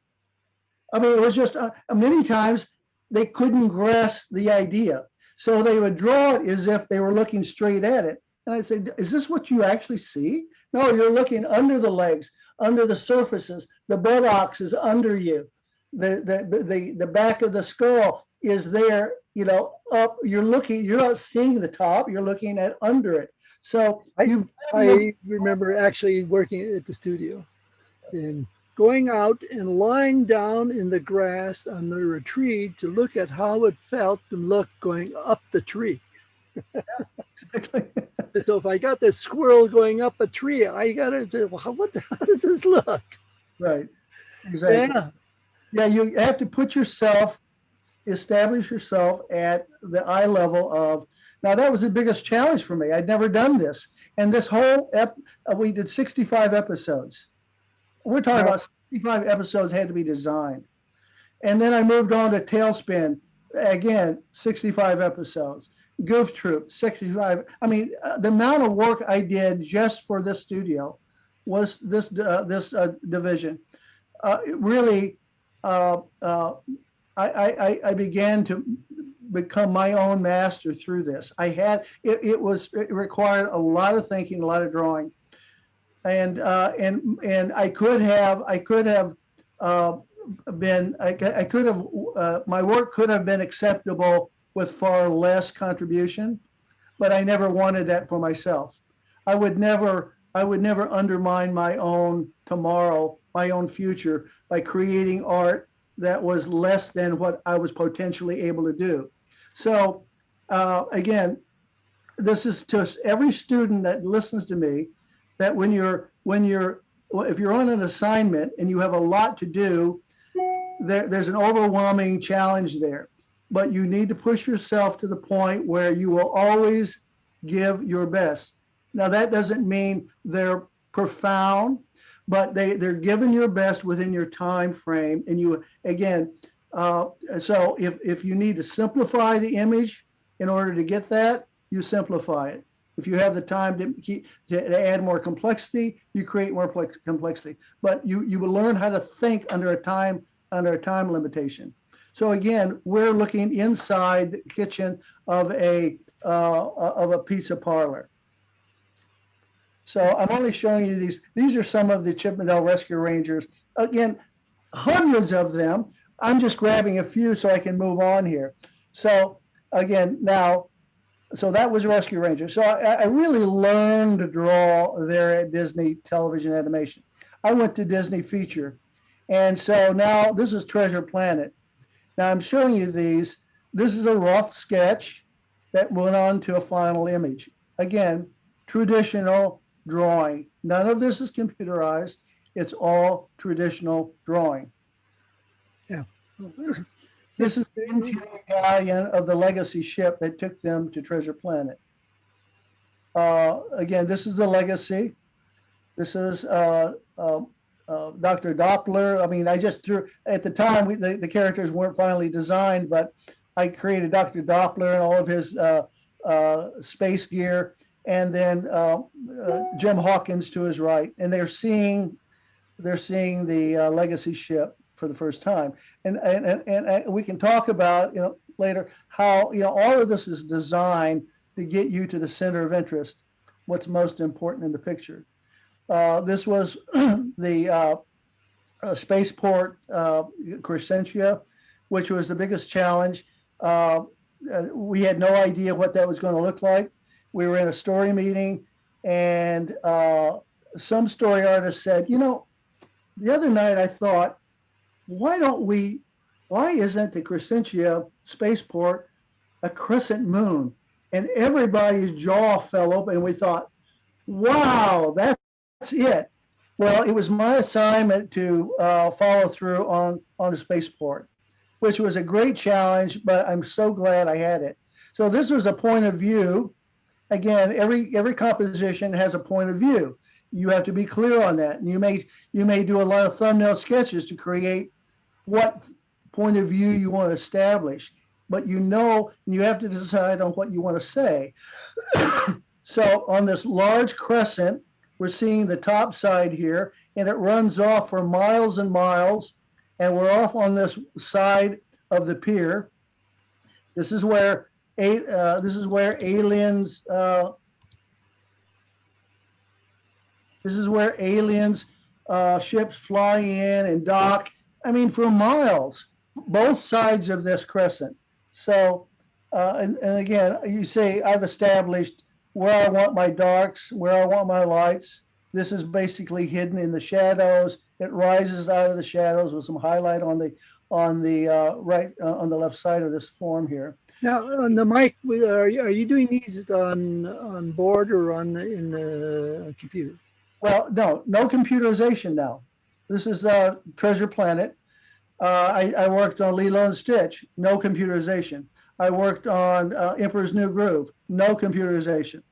I mean, it was just many times they couldn't grasp the idea. So they would draw it as if they were looking straight at it. And I'd say, is this what you actually see? No, you're looking under the legs, under the surfaces. The buttocks is under you. The back of the skull is there, up. You're not seeing the top, you're looking at under it. So
I remember actually working at the studio and going out and lying down in the grass under a tree to look at how it felt to look going up the tree. Yeah, exactly. So if I got this squirrel going up a tree, I got to say, well, how does this look?
Right. Exactly. Yeah, you have to establish yourself at the eye level of. Now that was the biggest challenge for me. I'd never done this. And this whole, we did 65 episodes. We're talking about 65 episodes had to be designed. And then I moved on to Tailspin, again, 65 episodes. Goof Troop, 65. I mean, the amount of work I did just for this studio was this division. Really, I began to become my own master through this. It required a lot of thinking, a lot of drawing, and I could have my work could have been acceptable with far less contribution, but I never wanted that for myself. I would never undermine my own tomorrow, my own future, by creating art that was less than what I was potentially able to do. So again, this is to every student that listens to me, that if you're on an assignment and you have a lot to do, there's an overwhelming challenge there. But you need to push yourself to the point where you will always give your best. Now that doesn't mean they're profound, but they're giving your best within your time frame. And you, again, so if you need to simplify the image in order to get that, you simplify it. If you have the time to add more complexity, you create more complexity. But you will learn how to think under a time limitation. So again, we're looking inside the kitchen of a of a pizza parlor. So I'm only showing you these. These are some of the Chippendale Rescue Rangers. Again, hundreds of them. I'm just grabbing a few so I can move on here. So again, now, so that was Rescue Rangers. So I really learned to draw there at Disney Television Animation. I went to Disney Feature. And so now this is Treasure Planet. Now I'm showing you these. This is a rough sketch that went on to a final image. Again, traditional drawing. None of this is computerized. It's all traditional drawing.
Yeah.
This is the interior galleon of the Legacy ship that took them to Treasure Planet. Again, this is the Legacy. This is Dr. Doppler. I mean, I just threw, at the time, the characters weren't finally designed, but I created Dr. Doppler and all of his space gear, and then Jim Hawkins to his right, and they're seeing the Legacy ship for the first time, and we can talk about later how all of this is designed to get you to the center of interest, what's most important in the picture. This was the spaceport Crescentia, which was the biggest challenge. We had no idea what that was going to look like. We were in a story meeting, and some story artist said, the other night I thought, why isn't the Crescentia spaceport a crescent moon? And everybody's jaw fell open, and we thought, wow, that's it. Well, it was my assignment to follow through on the spaceport, which was a great challenge, but I'm so glad I had it. So this was a point of view. Again, every composition has a point of view. You have to be clear on that. And you may do a lot of thumbnail sketches to create what point of view you want to establish, but you have to decide on what you want to say. So on this large crescent, we're seeing the top side here, and it runs off for miles and miles, and we're off on this side of the pier. This is where aliens ships fly in and dock. I mean, for miles, both sides of this crescent. So, and again, you say I've established where I want my darks, where I want my lights. This is basically hidden in the shadows. It rises out of the shadows with some highlight on the right on the left side of this form here.
Now, on the mic, are you doing these on board or in the computer?
Well, no computerization now. This is Treasure Planet. I worked on Lilo and Stitch, no computerization. I worked on Emperor's New Groove, no computerization.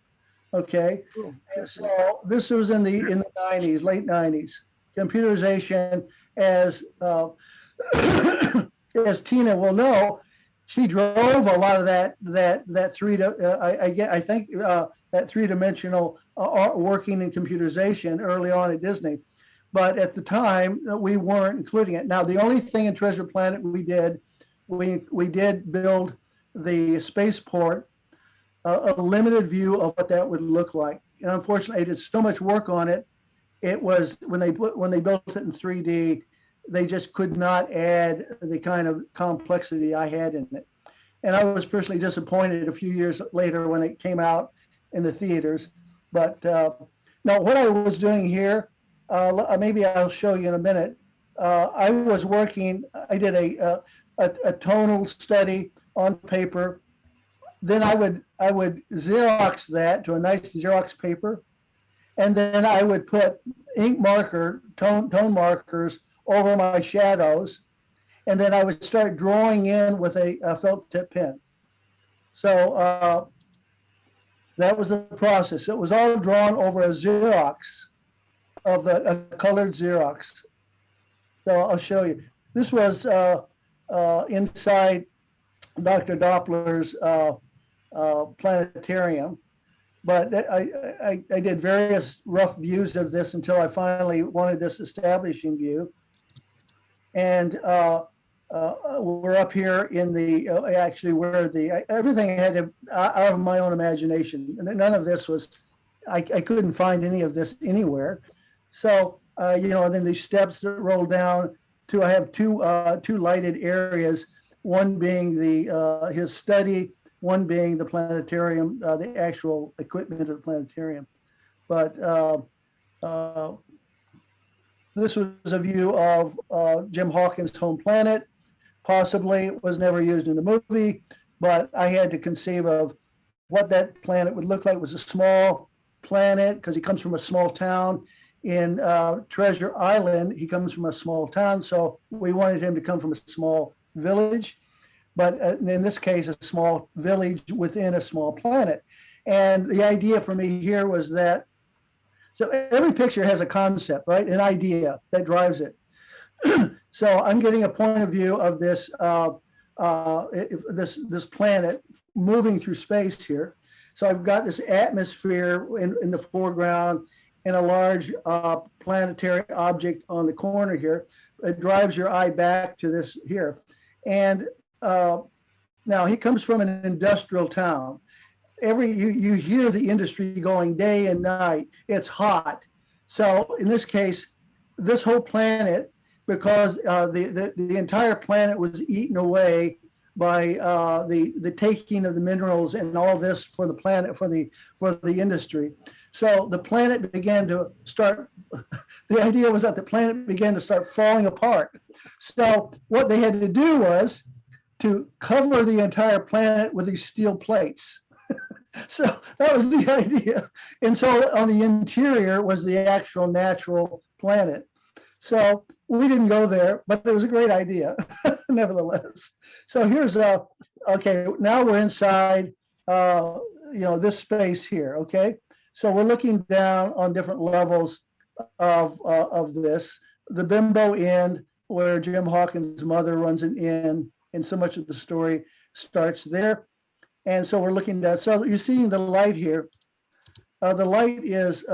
Okay, cool. So this was in the 90s, late 90s. Computerization, as as Tina will know, she drove a lot of that three-dimensional art working in computerization early on at Disney. But at the time, we weren't including it. Now, the only thing in Treasure Planet we did build the spaceport, a limited view of what that would look like. And unfortunately, I did so much work on it. It was when they built it in 3D, they just could not add the kind of complexity I had in it. And I was personally disappointed a few years later when it came out in the theaters. But now what I was doing here, maybe I'll show you in a minute. I did a tonal study on paper. Then I would Xerox that to a nice Xerox paper. And then I would put ink marker, tone markers over my shadows. And then I would start drawing in with a felt tip pen. So that was the process. It was all drawn over a Xerox of a colored Xerox. So I'll show you. This was inside Dr. Doppler's planetarium. But I did various rough views of this until I finally wanted this establishing view. And we're up here in the actually where the everything had to out of my own imagination, and none of this was I couldn't find any of this anywhere. So you know, and then these steps that roll down to I have two lighted areas, one being the his study, one being the planetarium, the actual equipment of the planetarium. But this was a view of Jim Hawkins' home planet. Possibly it was never used in the movie, but I had to conceive of what that planet would look like. It was a small planet because he comes from a small town. In Treasure Island, he comes from a small town, so we wanted him to come from a small village, but in this case, a small village within a small planet. And the idea for me here was that, so every picture has a concept, right? An idea that drives it. So I'm getting a point of view of this this planet moving through space here. So I've got this atmosphere in the foreground and a large planetary object on the corner here. It drives your eye back to this here. And now he comes from an industrial town. You hear the industry going day and night. It's hot. So in this case, this whole planet, because the entire planet was eaten away by the taking of the minerals and all this for the planet, for the industry. So the planet began to start, the idea was that the planet began to start falling apart. So what they had to do was to cover the entire planet with these steel plates. So that was the idea. And so on the interior was the actual natural planet. So we didn't go there, but it was a great idea, nevertheless. So here's okay, now we're inside, you know, this space here, okay? So we're looking down on different levels of this. The Bimbo Inn, where Jim Hawkins' mother runs an inn, and so much of the story starts there. And so we're looking down. So you're seeing the light here. The light is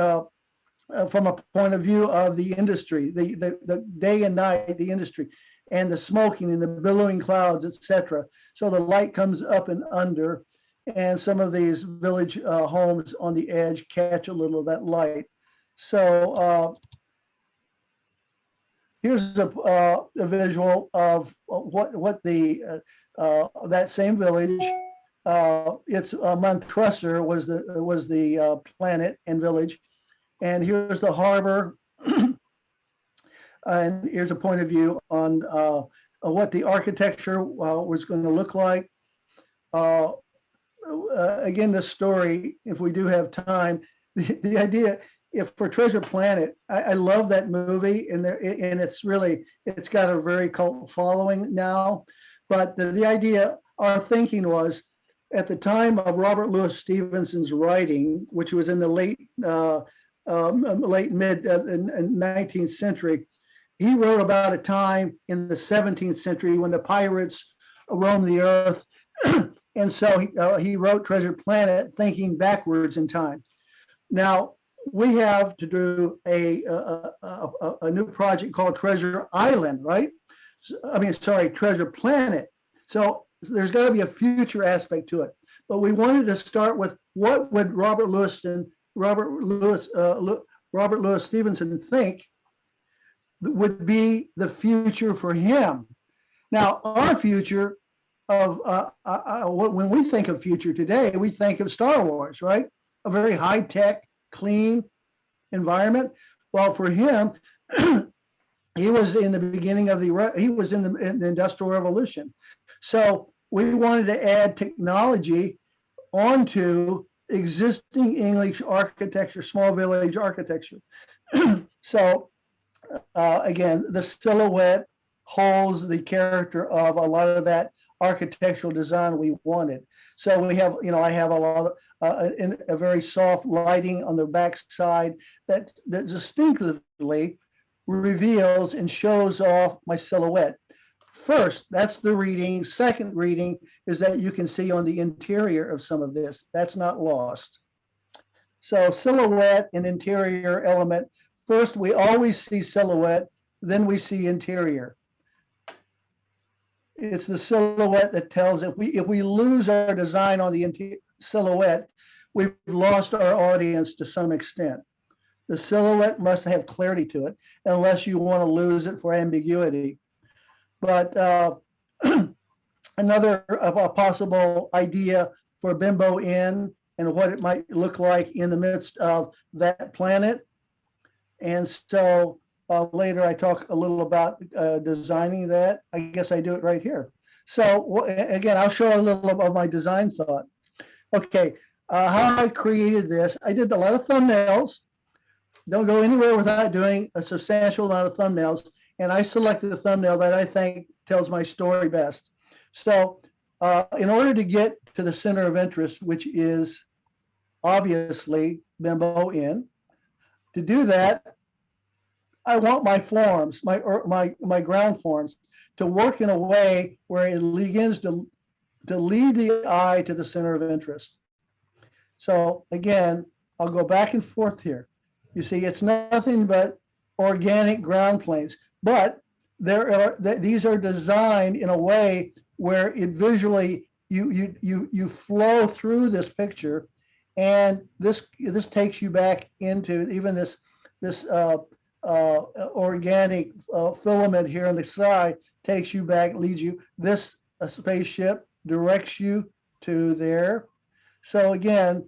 from a point of view of the industry, the day and night, the industry, and the smoking and the billowing clouds, etc. So the light comes up and under, and some of these village homes on the edge catch a little of that light. So here's a visual of what the that same village. It's Montresor was the planet and village, and here's the harbor. And here's a point of view on what the architecture was going to look like. Again, the story, if we do have time, the idea, if for Treasure Planet, I love that movie, and it's got a very cult following now. But the idea, our thinking was, at the time of Robert Louis Stevenson's writing, which was in the late mid 19th century, he wrote about a time in the 17th century when the pirates roamed the earth. And so he wrote Treasure Planet thinking backwards in time. Now we have to do a new project called Treasure Island, right? I mean, sorry, Treasure Planet. So there's got to be a future aspect to it. But we wanted to start with what would Robert Louis Stevenson think would be the future for him. Now, our future of when we think of future today, we think of Star Wars, right? A very high-tech, clean environment. Well, for him, he was in the beginning of in the Industrial Revolution. So we wanted to add technology onto existing English architecture, small village architecture. So again, the silhouette holds the character of a lot of that architectural design we wanted. So we have, you know, I have a lot of a very soft lighting on the back side that distinctively reveals and shows off my silhouette. First, that's the reading. Second reading is that you can see on the interior of some of this. That's not lost. So silhouette and interior element. First, we always see silhouette, then we see interior. It's the silhouette that tells if we lose our design on the silhouette, we've lost our audience to some extent. The silhouette must have clarity to it, unless you want to lose it for ambiguity. But another a possible idea for Bimbo Inn and what it might look like in the midst of that planet. And so later I talk a little about designing that. I guess I do it right here. So again, I'll show a little of my design thought. Okay, how I created this. I did a lot of thumbnails. Don't go anywhere without doing a substantial amount of thumbnails. And I selected a thumbnail that I think tells my story best. So in order to get to the center of interest, which is obviously Bimbo Inn, to do that, I want my forms, my ground forms, to work in a way where it begins to lead the eye to the center of interest. So again, I'll go back and forth here. You see, it's nothing but organic ground planes, but these are designed in a way where it visually you flow through this picture, and this takes you back into even this organic filament here in the sky takes you back, leads you. This spaceship directs you to there. So again,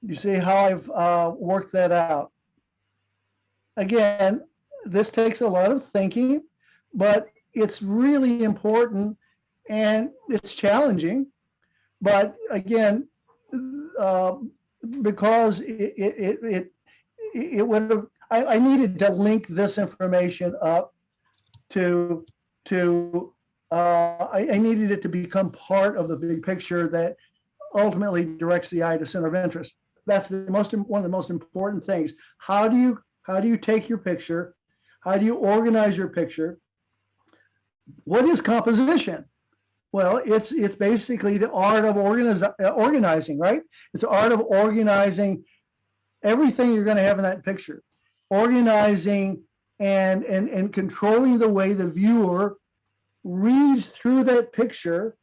you see how I've worked that out. Again, this takes a lot of thinking, but it's really important and it's challenging. But again, because it would have, I needed to link this information up to I needed it to become part of the big picture that ultimately directs the eye to center of interest. That's one of the most important things. How do you take your picture? How do you organize your picture? What is composition? Well, it's basically the art of organizing, right? It's the art of organizing everything you're going to have in that picture. Organizing and controlling the way the viewer reads through that picture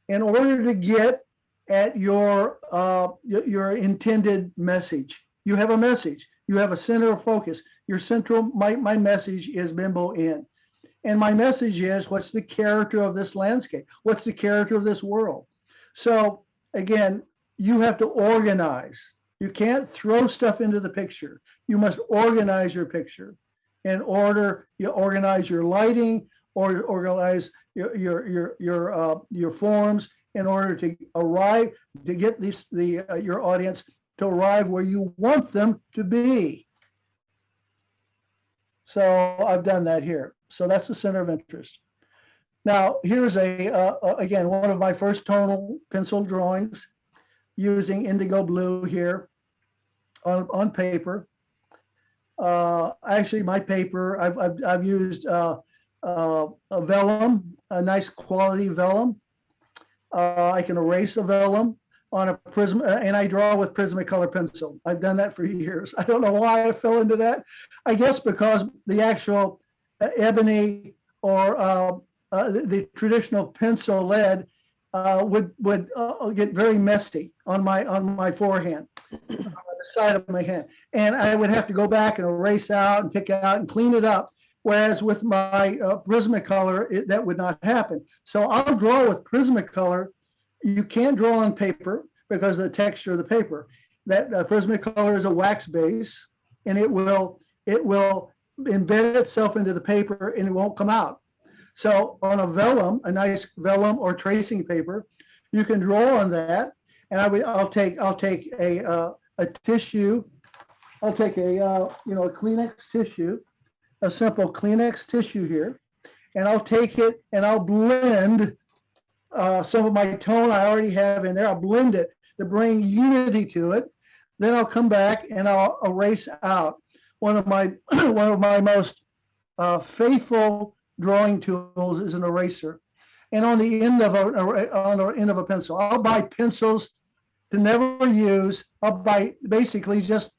in order to get at your intended message. You have a message. You have a center of focus. Your central, my message is Bimbo Inn. And my message is, what's the character of this landscape? What's the character of this world? So again, you have to organize. You can't throw stuff into the picture. You must organize your picture. In order, you organize your lighting, or organize your forms in order to arrive, to get your audience to arrive where you want them to be. So I've done that here. So that's the center of interest. Now, here's again, one of my first tonal pencil drawings using indigo blue here on paper. Actually, my paper, I've used a vellum, a nice quality vellum. I can erase a vellum on a prism, and I draw with Prismacolor pencil. I've done that for years. I don't know why I fell into that. I guess because the actual ebony or the traditional pencil lead would get very messy on my forehand, on the side of my hand, and I would have to go back and erase out and pick out and clean it up. Whereas with my Prismacolor, that would not happen. So I'll draw with Prismacolor. You can't draw on paper because of the texture of the paper. That Prismacolor is a wax base, and it will embed itself into the paper, and it won't come out. So on a vellum, a nice vellum or tracing paper, you can draw on that. And I'll take a tissue. I'll take a Kleenex tissue, a simple Kleenex tissue here, and I'll take it and I'll blend some of my tone I already have in there. I'll blend it to bring unity to it. Then I'll come back and I'll erase out. One of my most faithful drawing tools is an eraser, and on the end of a pencil, I'll buy pencils to never use. I'll buy basically just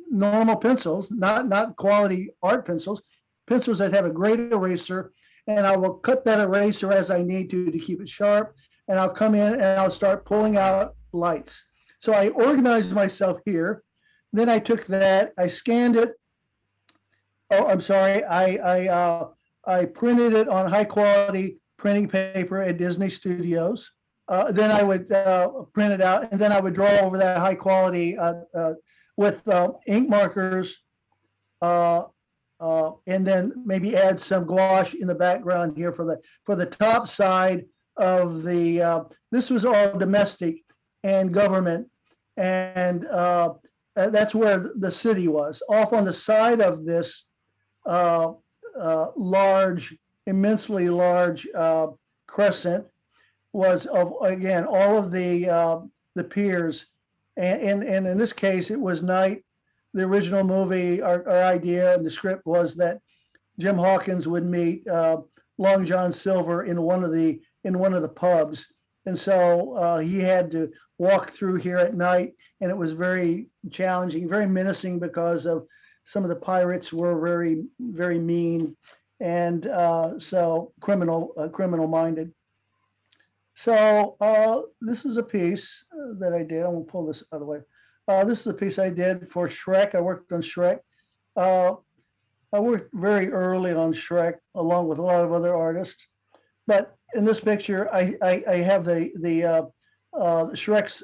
normal pencils, not quality art pencils that have a great eraser and I will cut that eraser as I need to keep it sharp. And I'll come in and I'll start pulling out lights. So I organized myself here. Then I took that, I scanned it. Oh, I'm sorry. I printed it on high quality printing paper at Disney Studios. Then I would print it out, and then I would draw over that high quality with ink markers, and then maybe add some gouache in the background here for the top side of the. This was all domestic and government, and that's where the city was. Off on the side of this large, immensely large crescent was of, again, all of the piers, and in this case it was night. The original movie, our idea and the script was that Jim Hawkins would meet Long John Silver in one of the pubs, and so he had to walk through here at night, and it was very challenging, very menacing, because of some of the pirates were very, very mean, and so criminal minded. So this is a piece that I did. I'm gonna pull this out of the way. This is a piece I did for Shrek. I worked on Shrek. I worked very early on Shrek, along with a lot of other artists. But in this picture, I have the Shrek's.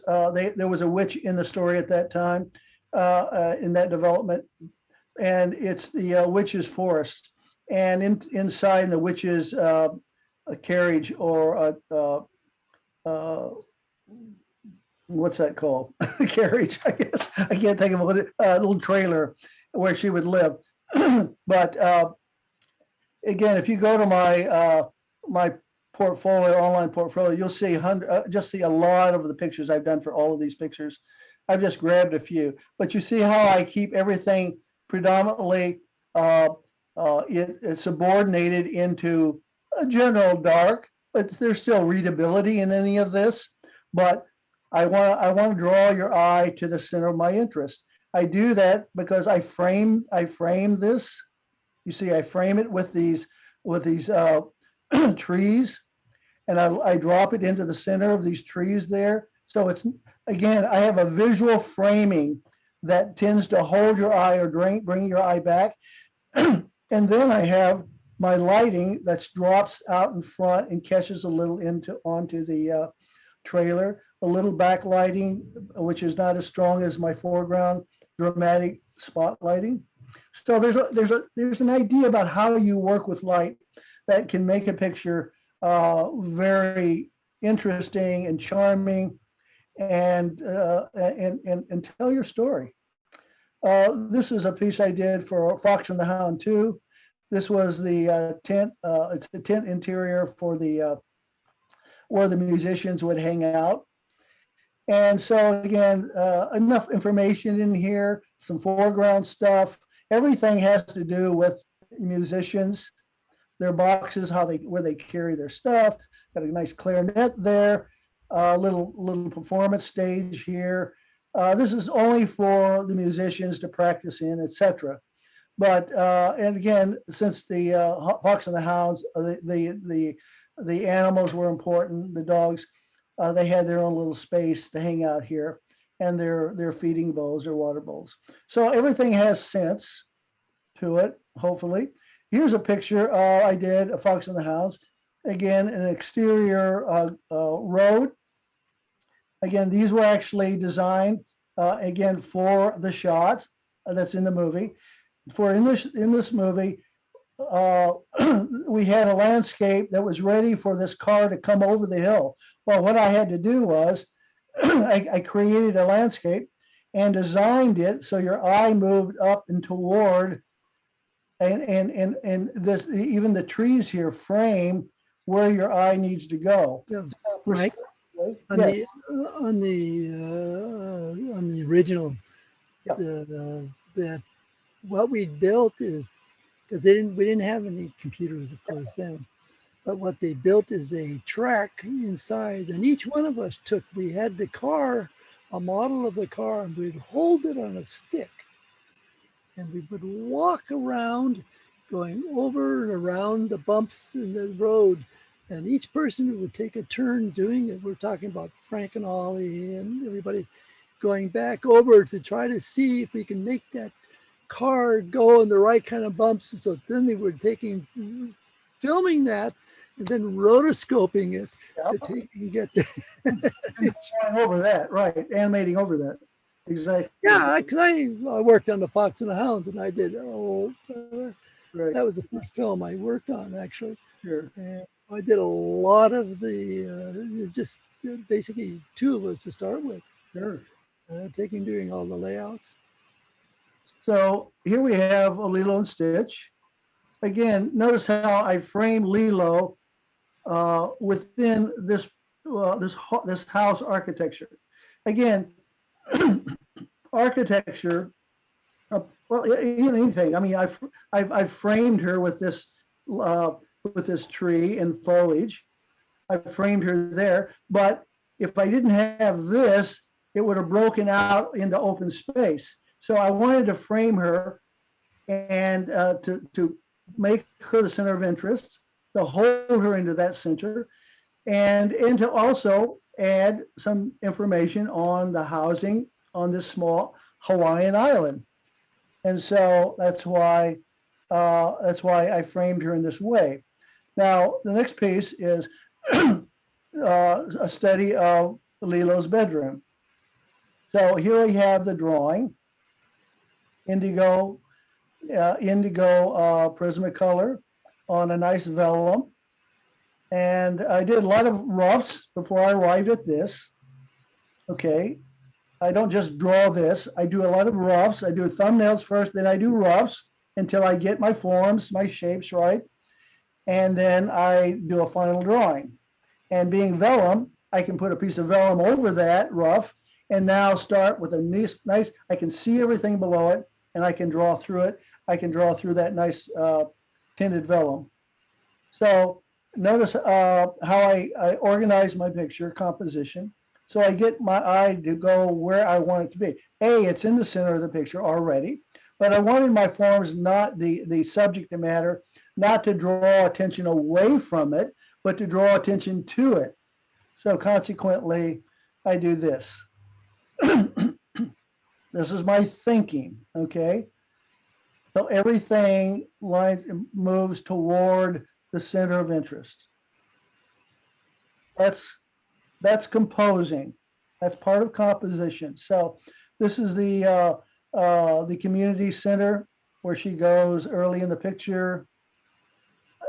There was a witch in the story at that time, in that development, and it's the witch's forest. And inside the witch's a carriage, or what's that called? A carriage, I guess. I can't think of what a little trailer where she would live. But again, if you go to my portfolio, online portfolio, you'll see just see a lot of the pictures I've done for all of these pictures. I've just grabbed a few, but you see how I keep everything predominantly it's subordinated into a general dark, but there's still readability in any of this. But I want to draw your eye to the center of my interest. I do that because I frame this. You see, I frame it with these trees, and I drop it into the center of these trees there. So it's, again, I have a visual framing that tends to hold your eye or bring your eye back. And then I have my lighting that drops out in front and catches a little onto the trailer. A little backlighting, which is not as strong as my foreground dramatic spotlighting. So there's an idea about how you work with light that can make a picture very interesting and charming, and tell your story. This is a piece I did for Fox and the Hound 2. This was the tent. It's the tent interior for the where the musicians would hang out. And so again, enough information in here, some foreground stuff. Everything has to do with musicians, their boxes, where they carry their stuff. Got a nice clarinet there, little performance stage here. This is only for the musicians to practice in, etc. But and again, since the Fox and the Hounds, the animals were important, the dogs. They had their own little space to hang out here, and their feeding bowls or water bowls. So everything has sense to it, hopefully. Here's a picture I did of Fox and the Hounds. Again, an exterior road. Again, these were actually designed again for the shots that's in the movie. In this movie, we had a landscape that was ready for this car to come over the hill. Well, what I had to do was I created a landscape and designed it so your eye moved up and toward, and this, even the trees here frame where your eye needs to go.
Yeah. Mike, on the original,
Yeah.
that what we built is, because we didn't have any computers, of course, then. But what they built is a track inside, and each one of us we had the car, a model of the car, and we'd hold it on a stick, and we would walk around going over and around the bumps in the road. And each person would take a turn doing it. We're talking about Frank and Ollie and everybody going back over to try to see if we can make that car go in the right kind of bumps. So then they were filming that and then rotoscoping it to take and get
Flying over that, right? Animating over that, exactly.
Yeah, because I worked on the Fox and the Hounds, and I did.
Right.
That was the first film I worked on, actually.
Sure.
And I did a lot of the just basically two of us to start with.
Sure.
Doing all the layouts.
So here we have a Lilo and Stitch. Again, notice how I framed Lilo within this house architecture. Again, architecture. Well, anything. I mean, I've framed her with this tree and foliage. I framed her there, but if I didn't have this, it would have broken out into open space. So I wanted to frame her and to make her the center of interest, to hold her into that center, and to also add some information on the housing on this small Hawaiian island. And so that's why I framed her in this way. Now, the next piece is a study of Lilo's bedroom. So here we have the drawing, indigo Prismacolor on a nice vellum. And I did a lot of roughs before I arrived at this. Okay, I don't just draw this. I do a lot of roughs. I do thumbnails first, then I do roughs until I get my forms, my shapes right. And then I do a final drawing. And being vellum, I can put a piece of vellum over that rough and now start with a nice, I can see everything below it and I can draw through it. I can draw through that nice tinted vellum. So notice how I organize my picture composition. So I get my eye to go where I want it to be. It's in the center of the picture already, but I wanted my forms, not the subject matter, not to draw attention away from it, but to draw attention to it. So consequently, I do this. This is my thinking, okay? So everything moves toward the center of interest. That's composing. That's part of composition. So this is the community center where she goes early in the picture.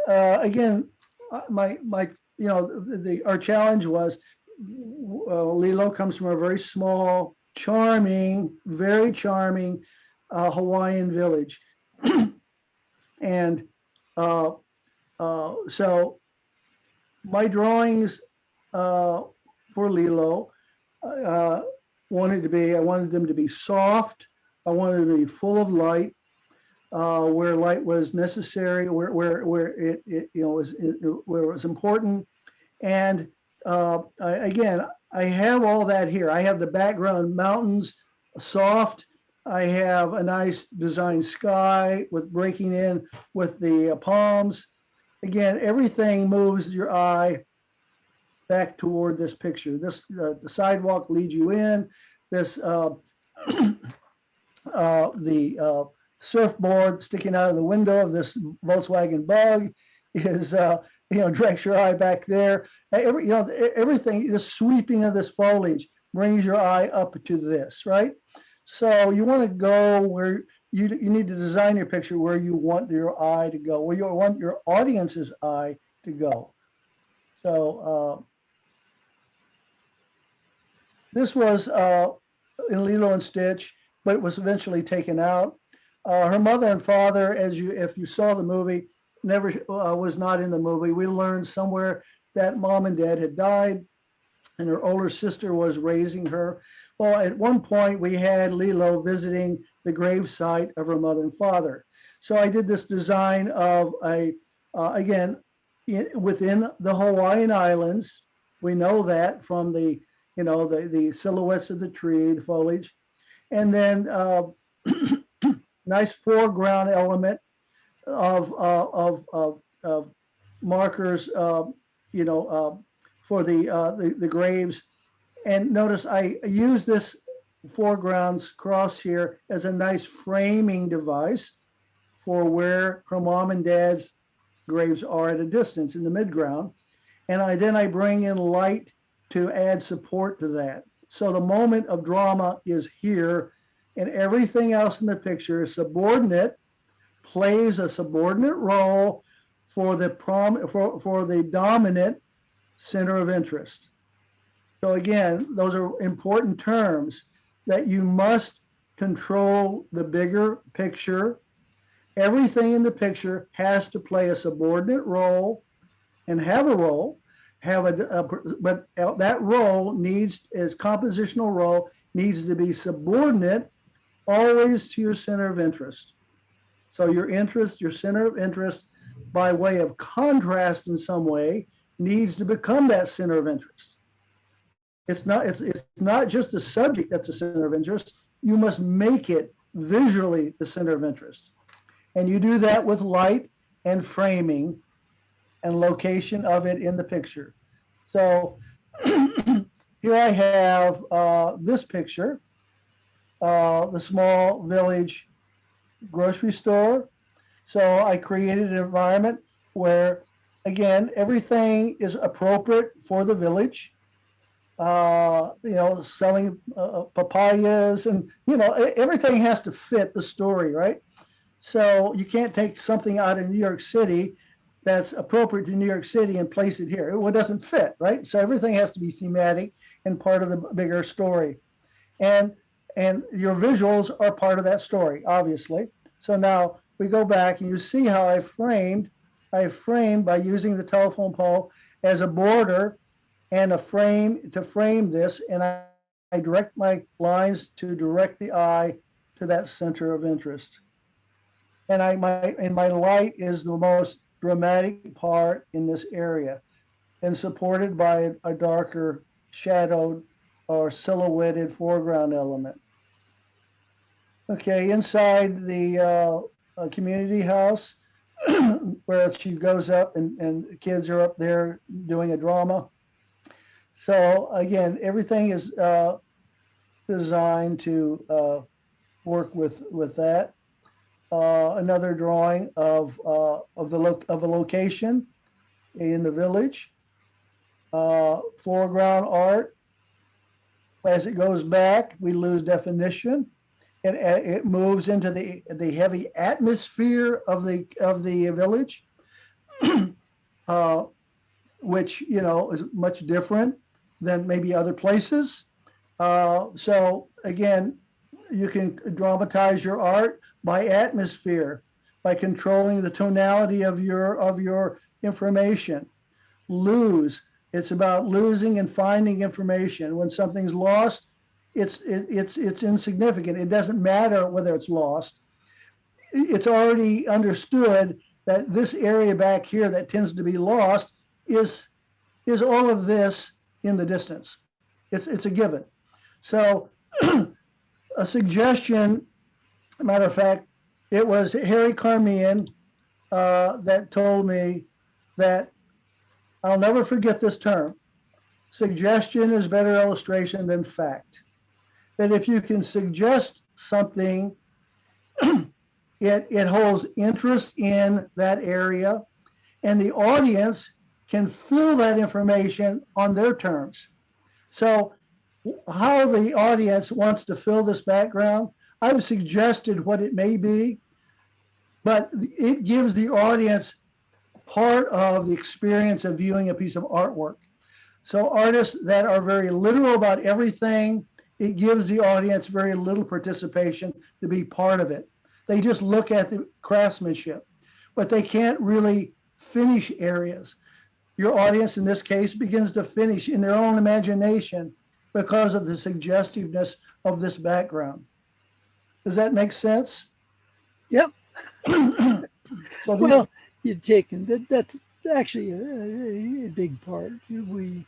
Again, our challenge was Lilo comes from a very small, very charming Hawaiian village, and so my drawings for Lilo I wanted them to be soft. I wanted them to be full of light. Where light was necessary, where it was important, and I have all that here. I have the background mountains, soft. I have a nice designed sky with breaking in with the palms. Again, everything moves your eye back toward this picture. The sidewalk leads you in. The surfboard sticking out of the window of this Volkswagen Bug is directs your eye back there. Everything, the sweeping of this foliage brings your eye up to this, right? So you want to go where you need to design your picture where you want your eye to go, where you want your audience's eye to go. So this was in Lilo and Stitch, but it was eventually taken out. Her mother and father, if you saw the movie, never was not in the movie. We learned somewhere that mom and dad had died, and her older sister was raising her. Well, at one point we had Lilo visiting the gravesite of her mother and father. So I did this design of within the Hawaiian Islands. We know that from the silhouettes of the tree, the foliage, and then nice foreground element of markers, for the graves. And notice I use this foregrounds cross here as a nice framing device for where her mom and dad's graves are at a distance in the midground. And I bring in light to add support to that. So the moment of drama is here, and everything else in the picture is subordinate, plays a subordinate role for the dominant center of interest. So again, those are important terms, that you must control the bigger picture. Everything in the picture has to play a subordinate role and have a role, but that role as compositional role needs to be subordinate always to your center of interest. So your center of interest, by way of contrast in some way, needs to become that center of interest. It's not just the subject that's the center of interest. You must make it visually the center of interest. And you do that with light and framing and location of it in the picture. So here I have this picture, the small village grocery store. So I created an environment where, again, everything is appropriate for the village. Selling papayas, and everything has to fit the story, right? So you can't take something out of New York City that's appropriate to New York City and place it here. It doesn't fit, right? So everything has to be thematic and part of the bigger story. And your visuals are part of that story, obviously. So now we go back and you see how I framed by using the telephone pole as a border and a frame to frame this, and I direct my lines to direct the eye to that center of interest. And my light is the most dramatic part in this area, and supported by a darker shadowed or silhouetted foreground element. Okay, inside the community house, where she goes up and the kids are up there doing a drama. So again, everything is designed to work with that. Another drawing of a location in the village. Foreground art. As it goes back, we lose definition, and it moves into the heavy atmosphere of the village, which is much different than maybe other places. So again, you can dramatize your art by atmosphere, by controlling the tonality of your information. It's about losing and finding information. When something's lost, it's insignificant. It doesn't matter whether it's lost. It's already understood that this area back here that tends to be lost is all of this in the distance. It's a given. So a suggestion, matter of fact, it was Harry Carmian that told me that, I'll never forget this term, suggestion is better illustration than fact. That if you can suggest something, it holds interest in that area, and the audience can fill that information on their terms. So how the audience wants to fill this background, I've suggested what it may be, but it gives the audience part of the experience of viewing a piece of artwork. So artists that are very literal about everything, it gives the audience very little participation to be part of it. They just look at the craftsmanship, but they can't really finish areas. Your audience in this case begins to finish in their own imagination because of the suggestiveness of this background. Does that make sense?
Yep.
So
Well, you've taken that's actually a big part. You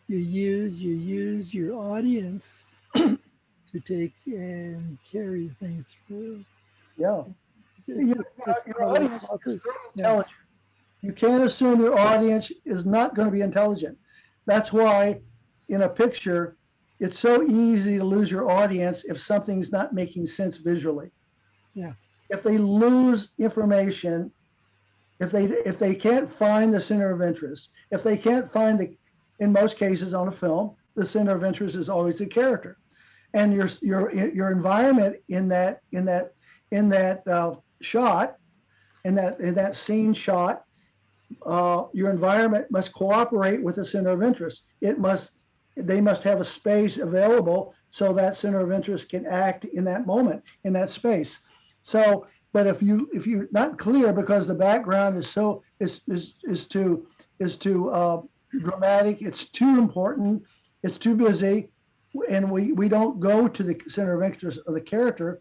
use your audience to take and carry things through.
yeah. Your
probably
audience
about
is
this.
very
Yeah.
intelligent. You can't assume your audience is not going to be intelligent. That's why in a picture, it's so easy to lose your audience if something's not making sense visually.
Yeah.
If they lose information, if they can't find the center of interest, if they can't find in most cases on a film, the center of interest is always the character, and your environment in that shot, in that scene shot, your environment must cooperate with the center of interest. They must have a space available so that center of interest can act in that moment, in that space. So, but if you're not clear because the background is too dramatic, it's too important, it's too busy, and we don't go to the center of interest of the character,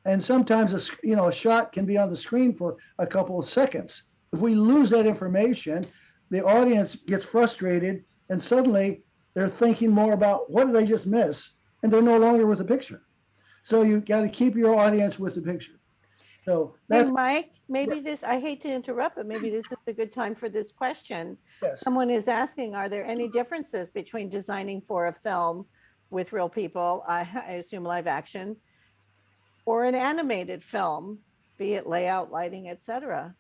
and sometimes a shot can be on the screen for a couple of seconds. If we lose that information, the audience gets frustrated, and suddenly they're thinking more about what did I just miss, and they're no longer with the picture. So you got to keep your audience with the picture. So
Hey,
that's
Mike, maybe I hate to interrupt, but maybe this is a good time for this question.
yes.
Someone is asking, are there any differences between designing for a film with real people, I assume live action, or an animated film, be it layout, lighting, etc.?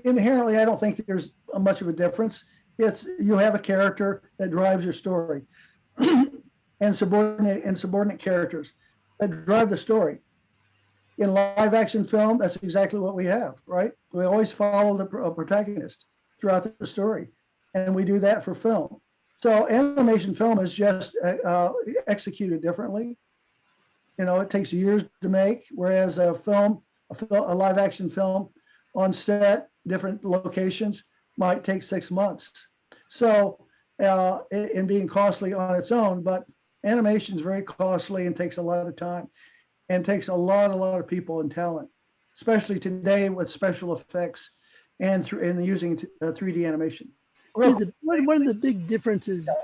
Inherently, I don't think there's much of a difference. You have a character that drives your story, and subordinate characters that drive the story. In live action film, that's exactly what we have, right? We always follow the protagonist throughout the story, and we do that for film. So animation film is just executed differently. It takes years to make, whereas a live action film on set, different locations, might take 6 months. So, and being costly on its own, but animation is very costly and takes a lot of time, and takes a lot of people and talent, especially today with special effects and using 3D animation.
One of the big differences as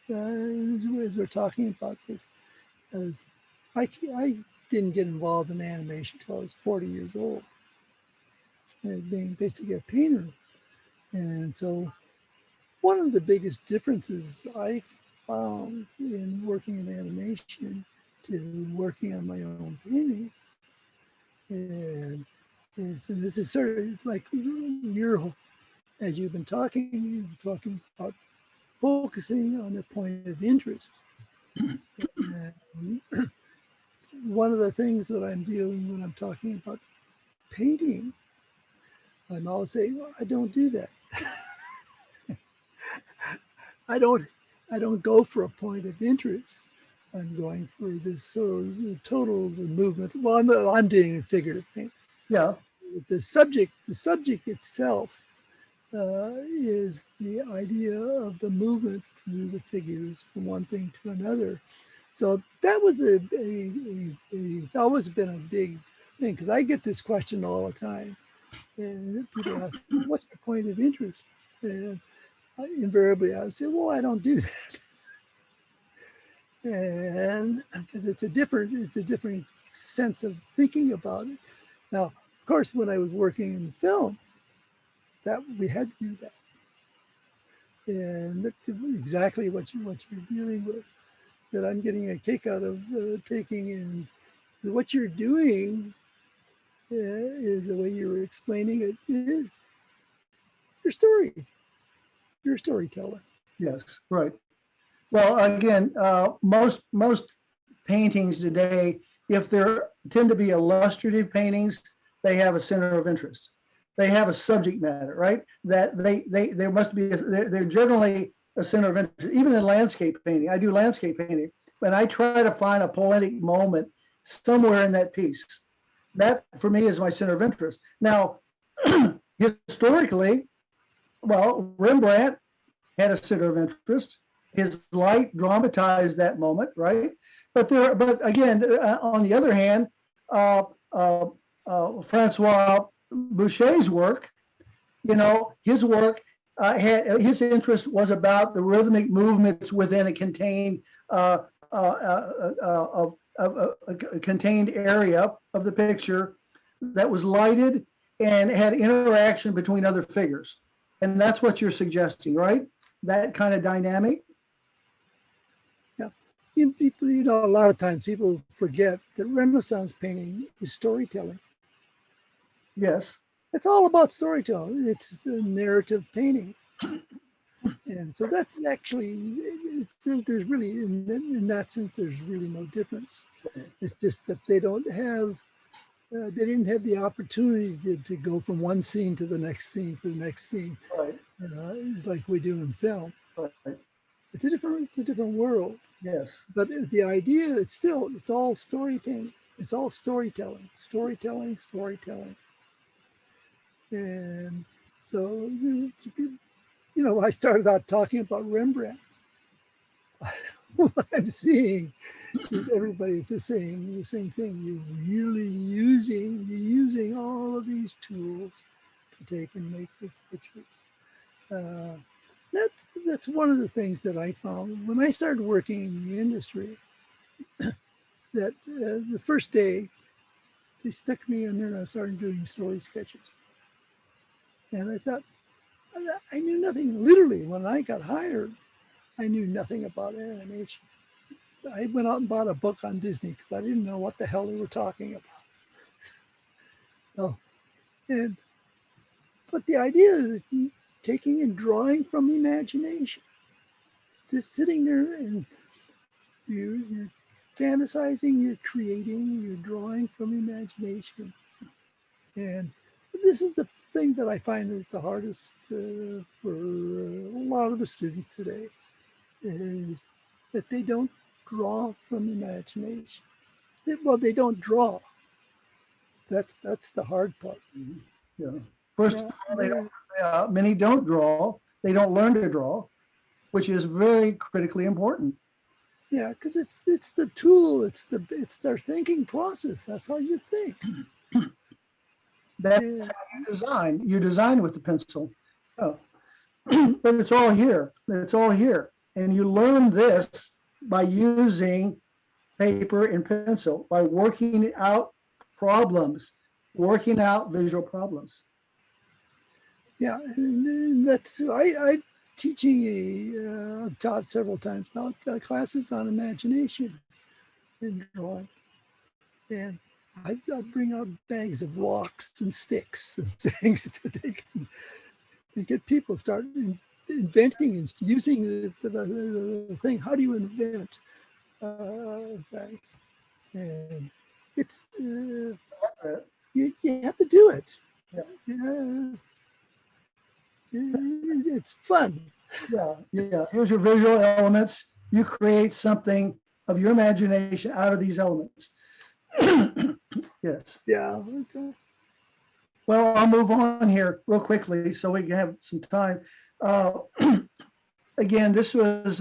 we're talking about this is I didn't get involved in animation until I was 40 years old, being basically a painter. And so one of the biggest differences I found in working in animation to working on my own painting and this is sort of like as you've been talking about focusing on the point of interest. And one of the things that I'm doing when I'm talking about painting, I'm always saying, well, I don't do that. I don't go for a point of interest. I'm going for this sort of total movement. Well, I'm doing figurative paint.
Yeah.
The subject itself is the idea of the movement through the figures from one thing to another. So that was it's always been a big thing, because I get this question all the time. And people ask, what's the point of interest? And invariably I would say, well, I don't do that. And because it's a different sense of thinking about it. Now, of course, when I was working in film, that we had to do that. And exactly what you're dealing with, that I'm getting a kick out of taking in what you're doing is the way you were explaining it is your story. You're a storyteller.
Yes, right. Well, again, most paintings today, if they tend to be illustrative paintings, they have a center of interest. They have a subject matter, right? That there must be they're generally a center of interest. Even in landscape painting, I do landscape painting, and I try to find a poetic moment somewhere in that piece. That for me is my center of interest. Now, historically, well, Rembrandt had a center of interest. His light dramatized that moment, right? But again, on the other hand, Francois Boucher's work, his work his interest was about the rhythmic movements within a contained a contained area of the picture that was lighted and had interaction between other figures. And that's what you're suggesting, right? That kind of dynamic?
Yeah. People, a lot of times people forget that Renaissance painting is storytelling.
Yes.
It's all about storytelling. It's a narrative painting. And so that's actually, there's really, in that sense, there's really no difference. It's just that they don't have, they didn't have the opportunity to go from one scene to the next scene to the next scene.
Right.
It's like we do in film.
Right.
It's a different world.
Yes.
But the idea, it's all storytelling. It's all storytelling. And so, I started out talking about Rembrandt. What I'm seeing is everybody's the same thing. You're really using all of these tools to take and make these pictures. That's one of the things that I found when I started working in the industry. That the first day they stuck me in there and I started doing story sketches. And I thought, I knew nothing. Literally, when I got hired, I knew nothing about animation. I went out and bought a book on Disney because I didn't know what the hell they were talking about. But the idea is taking and drawing from imagination. Just sitting there and you're fantasizing, you're creating, you're drawing from imagination. And this is the thing that I find is the hardest for a lot of the students today, is that they don't draw from imagination. They don't draw. That's the hard part.
Yeah. First of all, many don't draw. They don't learn to draw, which is very critically important.
Yeah, because it's the tool. It's their thinking process. That's how you think.
That's how you design. You design with the pencil. Oh. But it's all here. It's all here. And you learn this by using paper and pencil, by working out problems, working out visual problems.
Yeah, and that's I'm teaching I've taught several times now classes on imagination and drawing, and I bring out bags of rocks and sticks and things to take and get people start inventing and using the thing. How do you invent things? And it's you have to do it. Yeah. It's fun.
Yeah. Here's your visual elements. You create something of your imagination out of these elements. Yes.
Yeah.
Well, I'll move on here real quickly so we can have some time. Again, this was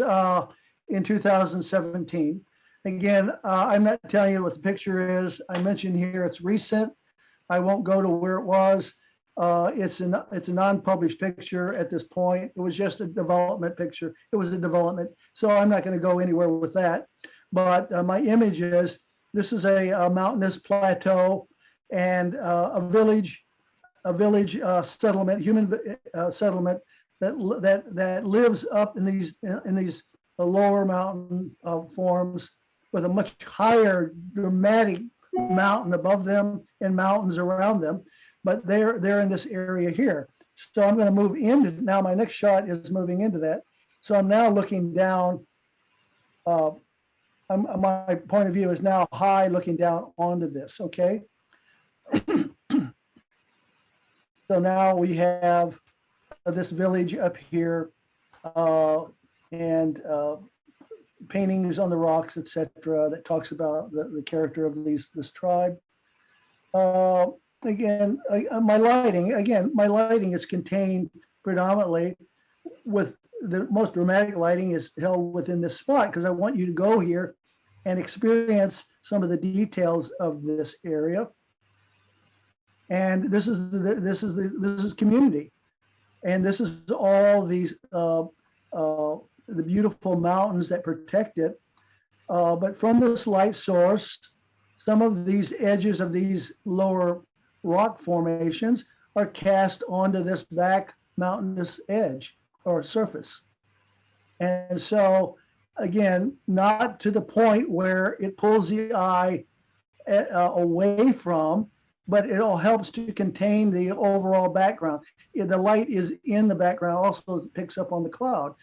in 2017. Again, I'm not telling you what the picture is. I mentioned here it's recent. I won't go to where it was. It's a non-published picture at this point. It was just a development picture. It was a development. So I'm not going to go anywhere with that. But my image is, this is a mountainous plateau and a village settlement, human settlement that lives up in these lower mountain forms with a much higher dramatic mountain above them and mountains around them. But they're in this area here. So I'm going to move into, now my next shot is moving into that. So I'm now looking down. My point of view is now high, looking down onto this, okay? So now we have this village up here and paintings on the rocks, etc., that talks about the character of this tribe. Again, my lighting is contained predominantly with the most dramatic lighting is held within this spot because I want you to go here and experience some of the details of this area. And this is community, and this is all these the beautiful mountains that protect it. But from this light source, some of these edges of these lower rock formations are cast onto this back mountainous edge or surface. And so, again, not to the point where it pulls the eye away from, but it all helps to contain the overall background. The light is in the background, also picks up on the cloud.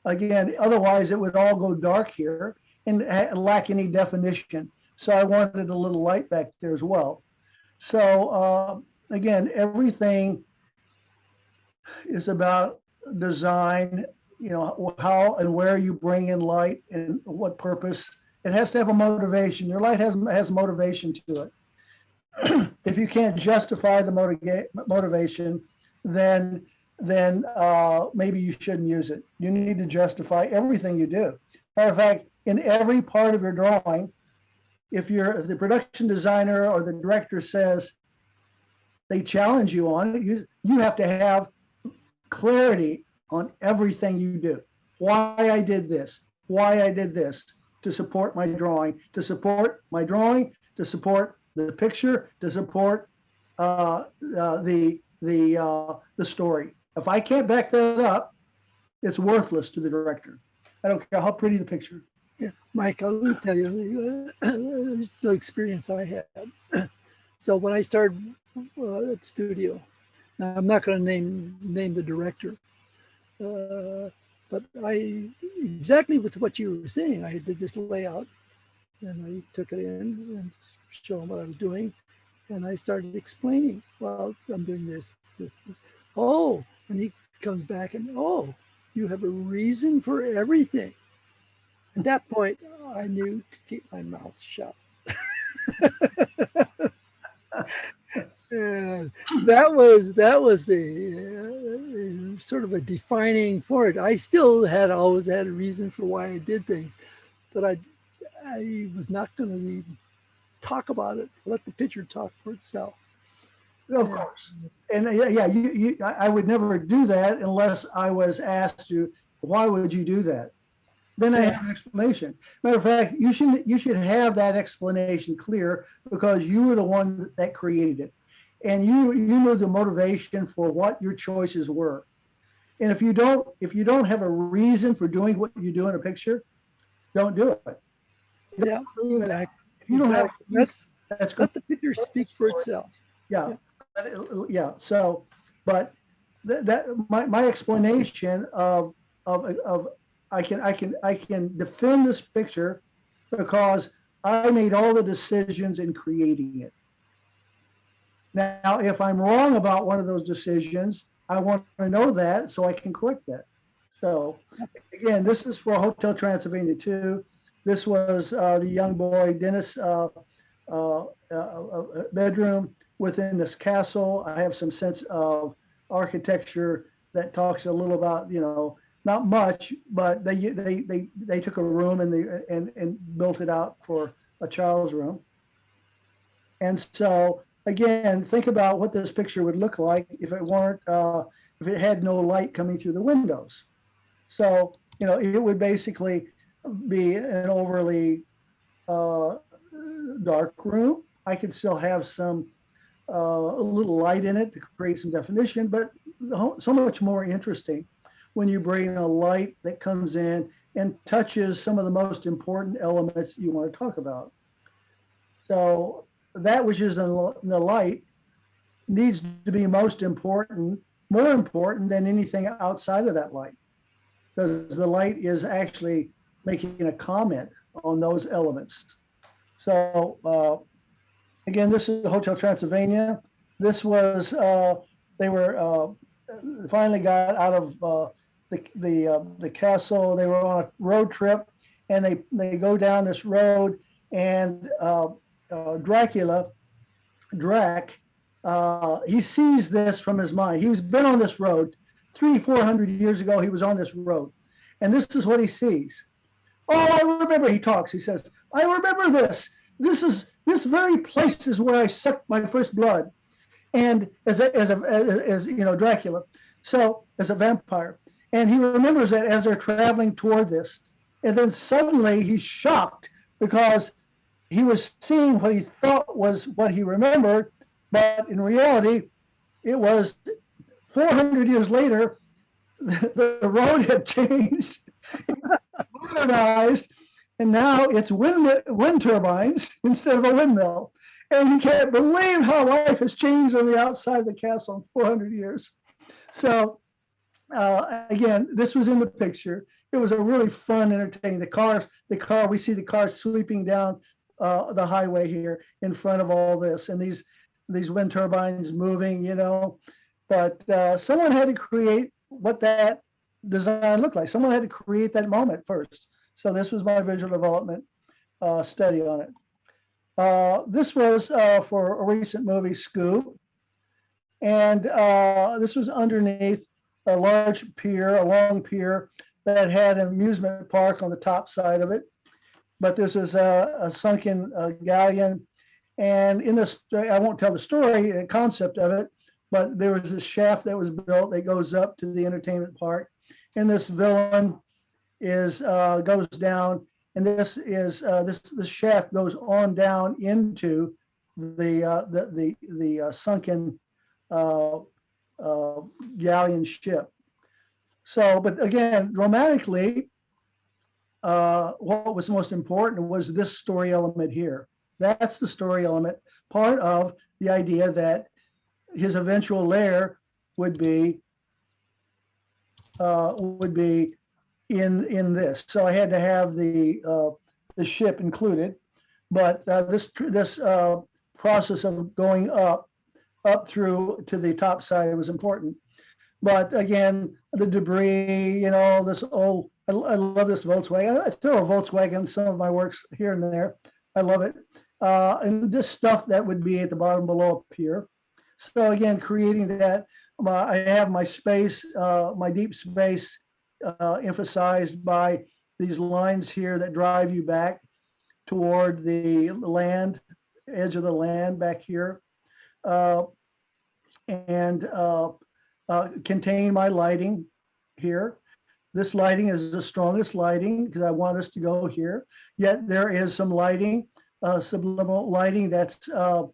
Again, otherwise it would all go dark here and lack any definition. So I wanted a little light back there as well. So again, everything is about design, you know, how and where you bring in light and what purpose. It has to have a motivation. Your light has motivation to it. If you can't justify the motivation, then maybe you shouldn't use it. You need to justify everything you do. Matter of fact, in every part of your drawing, if the production designer or the director says they challenge you on it, you have to have clarity on everything you do. Why I did this, to support my drawing, to support the picture, to support the story. If I can't back that up, it's worthless to the director. I don't care how pretty the picture.
Yeah, Mike, let me tell you the experience I had. So when I started at the studio, now I'm not going to name the director, but I exactly with what you were saying. I did this layout, and I took it in and showed him what I was doing, and I started explaining. Well, I'm doing this. Oh, and he comes back and you have a reason for everything. At that point, I knew to keep my mouth shut. And that was the sort of a defining point. I still always had a reason for why I did things, but I was not going to talk about it. Let the picture talk for itself.
Of course, and I would never do that unless I was asked to. Why would you do that? Then I have an explanation. Matter of fact, you should have that explanation clear because you were the one that created it, and you know the motivation for what your choices were. And if you don't have a reason for doing what you do in a picture, don't do it.
Yeah,
if you don't have
that's let the picture speak for itself.
Yeah. So, but my explanation of I can defend this picture because I made all the decisions in creating it. Now, if I'm wrong about one of those decisions, I want to know that so I can correct that. So, again, this is for Hotel Transylvania 2. This was the young boy Dennis bedroom within this castle. I have some sense of architecture that talks a little about, not much, but they took a room and built it out for a child's room. And so again, think about what this picture would look like if it had no light coming through the windows. So it would basically be an overly dark room. I could still have some a little light in it to create some definition, but so much more interesting when you bring a light that comes in and touches some of the most important elements you want to talk about. So that which is in the light needs to be more important than anything outside of that light, because the light is actually making a comment on those elements. So again, this is Hotel Transylvania. This was they were finally got out of the castle. They were on a road trip, and they go down this road, and Drac, he sees this from his mind. He's been on this road 300-400 years ago. He was on this road, and this is what he sees. Oh, I remember. He talks. He says, "I remember this. This very place is where I sucked my first blood," and as Dracula, so as a vampire, and he remembers that as they're traveling toward this, and then suddenly he's shocked because he was seeing what he thought was what he remembered, but in reality, it was 400 years later, the road had changed, modernized, and now it's wind turbines instead of a windmill. And he can't believe how life has changed on the outside of the castle in 400 years. So again, this was in the picture. It was a really fun, entertaining. We see the cars sweeping down the highway here in front of all this, and these wind turbines moving, you know. But someone had to create what that design looked like. Someone had to create that moment first. So this was my visual development study on it. This was for a recent movie, Scoop. And this was underneath a large pier, a long pier that had an amusement park on the top side of it. But this was a sunken galleon. And in this, I won't tell the story, the concept of it, but there was this shaft that was built that goes up to the entertainment park. And this villain goes down, and this shaft goes on down into the sunken galleon ship. So, but again, dramatically, what was most important was this story element here. That's the story element, part of the idea that his eventual lair would be in this. So I had to have the ship included, but this process of going up through to the top side was important. But again, the debris, you know, this old, I love this Volkswagen. I throw a Volkswagen in some of my works here and there. I love it. And this stuff that would be at the bottom below up here. So again, creating that, I have my space, my deep space emphasized by these lines here that drive you back toward the land, edge of the land back here. And contain my lighting here. This lighting is the strongest lighting because I want us to go here. Yet there is some lighting, subliminal lighting that's up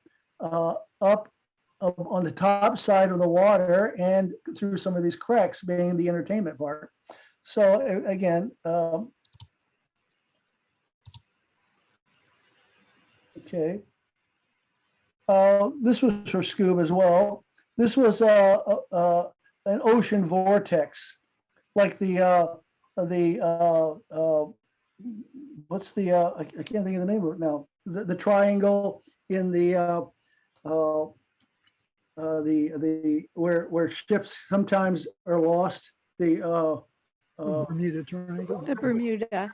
on the top side of the water and through some of these cracks being the entertainment part. So again, okay. This was for Scoob as well. This was an ocean vortex, like what's the I can't think of the name of it now. The triangle in the where ships sometimes are lost. The
Bermuda Triangle.
The Bermuda.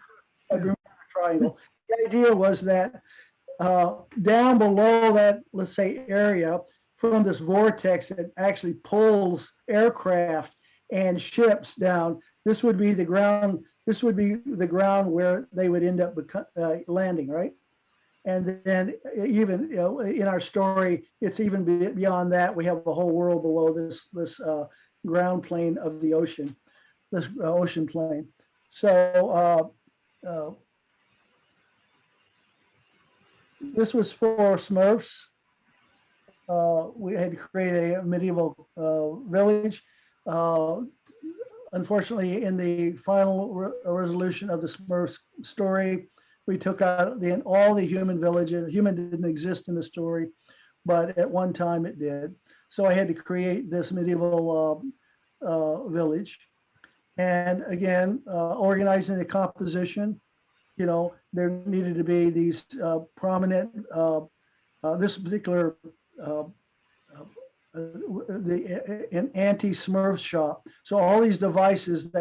Bermuda Triangle. The idea was that down below that, let's say, area, from this vortex that actually pulls aircraft and ships down, this would be the ground. This would be the ground where they would end up landing, right? And then even, you know, in our story, it's even beyond that. We have a whole world below this ground plane of the ocean, this ocean plane. So this was for Smurfs. We had to create a medieval village. Unfortunately, in the final resolution of the Smurfs story, we took out all the human villages. Human didn't exist in the story, but at one time it did. So I had to create this medieval village. And again, organizing the composition, you know, there needed to be these prominent, this particular, an anti-Smurf shop. So all these devices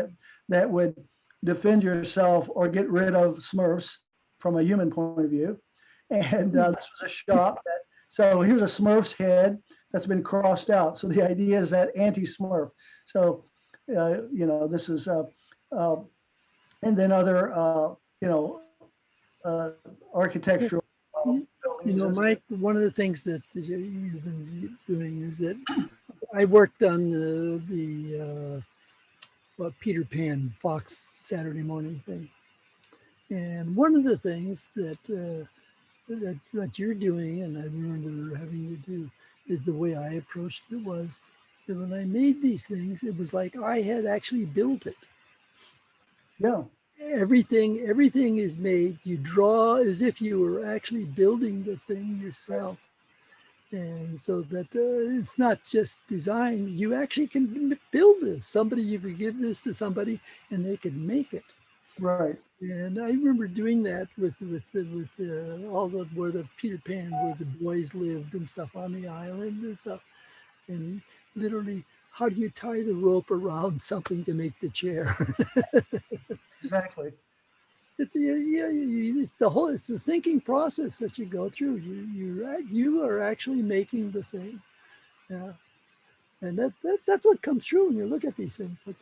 that would defend yourself or get rid of Smurfs from a human point of view. And this was a shop so here's a Smurf's head that's been crossed out. So the idea is that anti-Smurf. So, you know, this is, and then other, you know, architectural.
You know, Mike, one of the things that you've been doing is that I worked on the Peter Pan Fox Saturday morning thing. And one of the things that you're doing, and I remember having to do, is the way I approached it was that when I made these things, it was like I had actually built it.
Yeah.
Everything is made. You draw as if you were actually building the thing yourself. And so that it's not just design. You actually can build this. Somebody, you could give this to somebody and they could make it.
Right.
And I remember doing that with all the where the Peter Pan, where the boys lived and stuff on the island and stuff. And literally, how do you tie the rope around something to make the chair?
Exactly.
It's the whole. It's the thinking process that you go through. You are actually making the thing. Yeah. And that's what comes through when you look at these things. But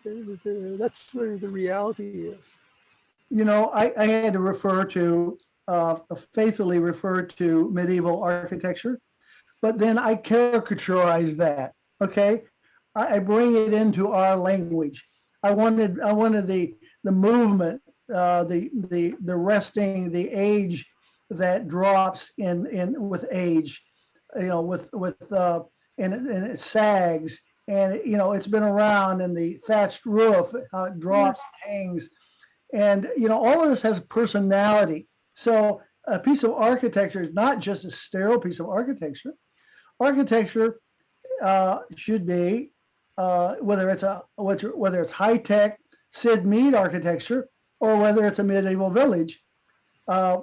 that's where the reality is.
You know, I had to refer to, faithfully refer to medieval architecture, but then I caricaturize that. Okay, I bring it into our language. I wanted the movement, the resting, the age that drops in with age, you know, and it sags, and you know it's been around, and the thatched roof, how it drops, hangs, and you know all of this has personality. So a piece of architecture is not just a sterile piece of architecture. Architecture should be, whether it's high tech Syd Mead architecture or whether it's a medieval village. Uh,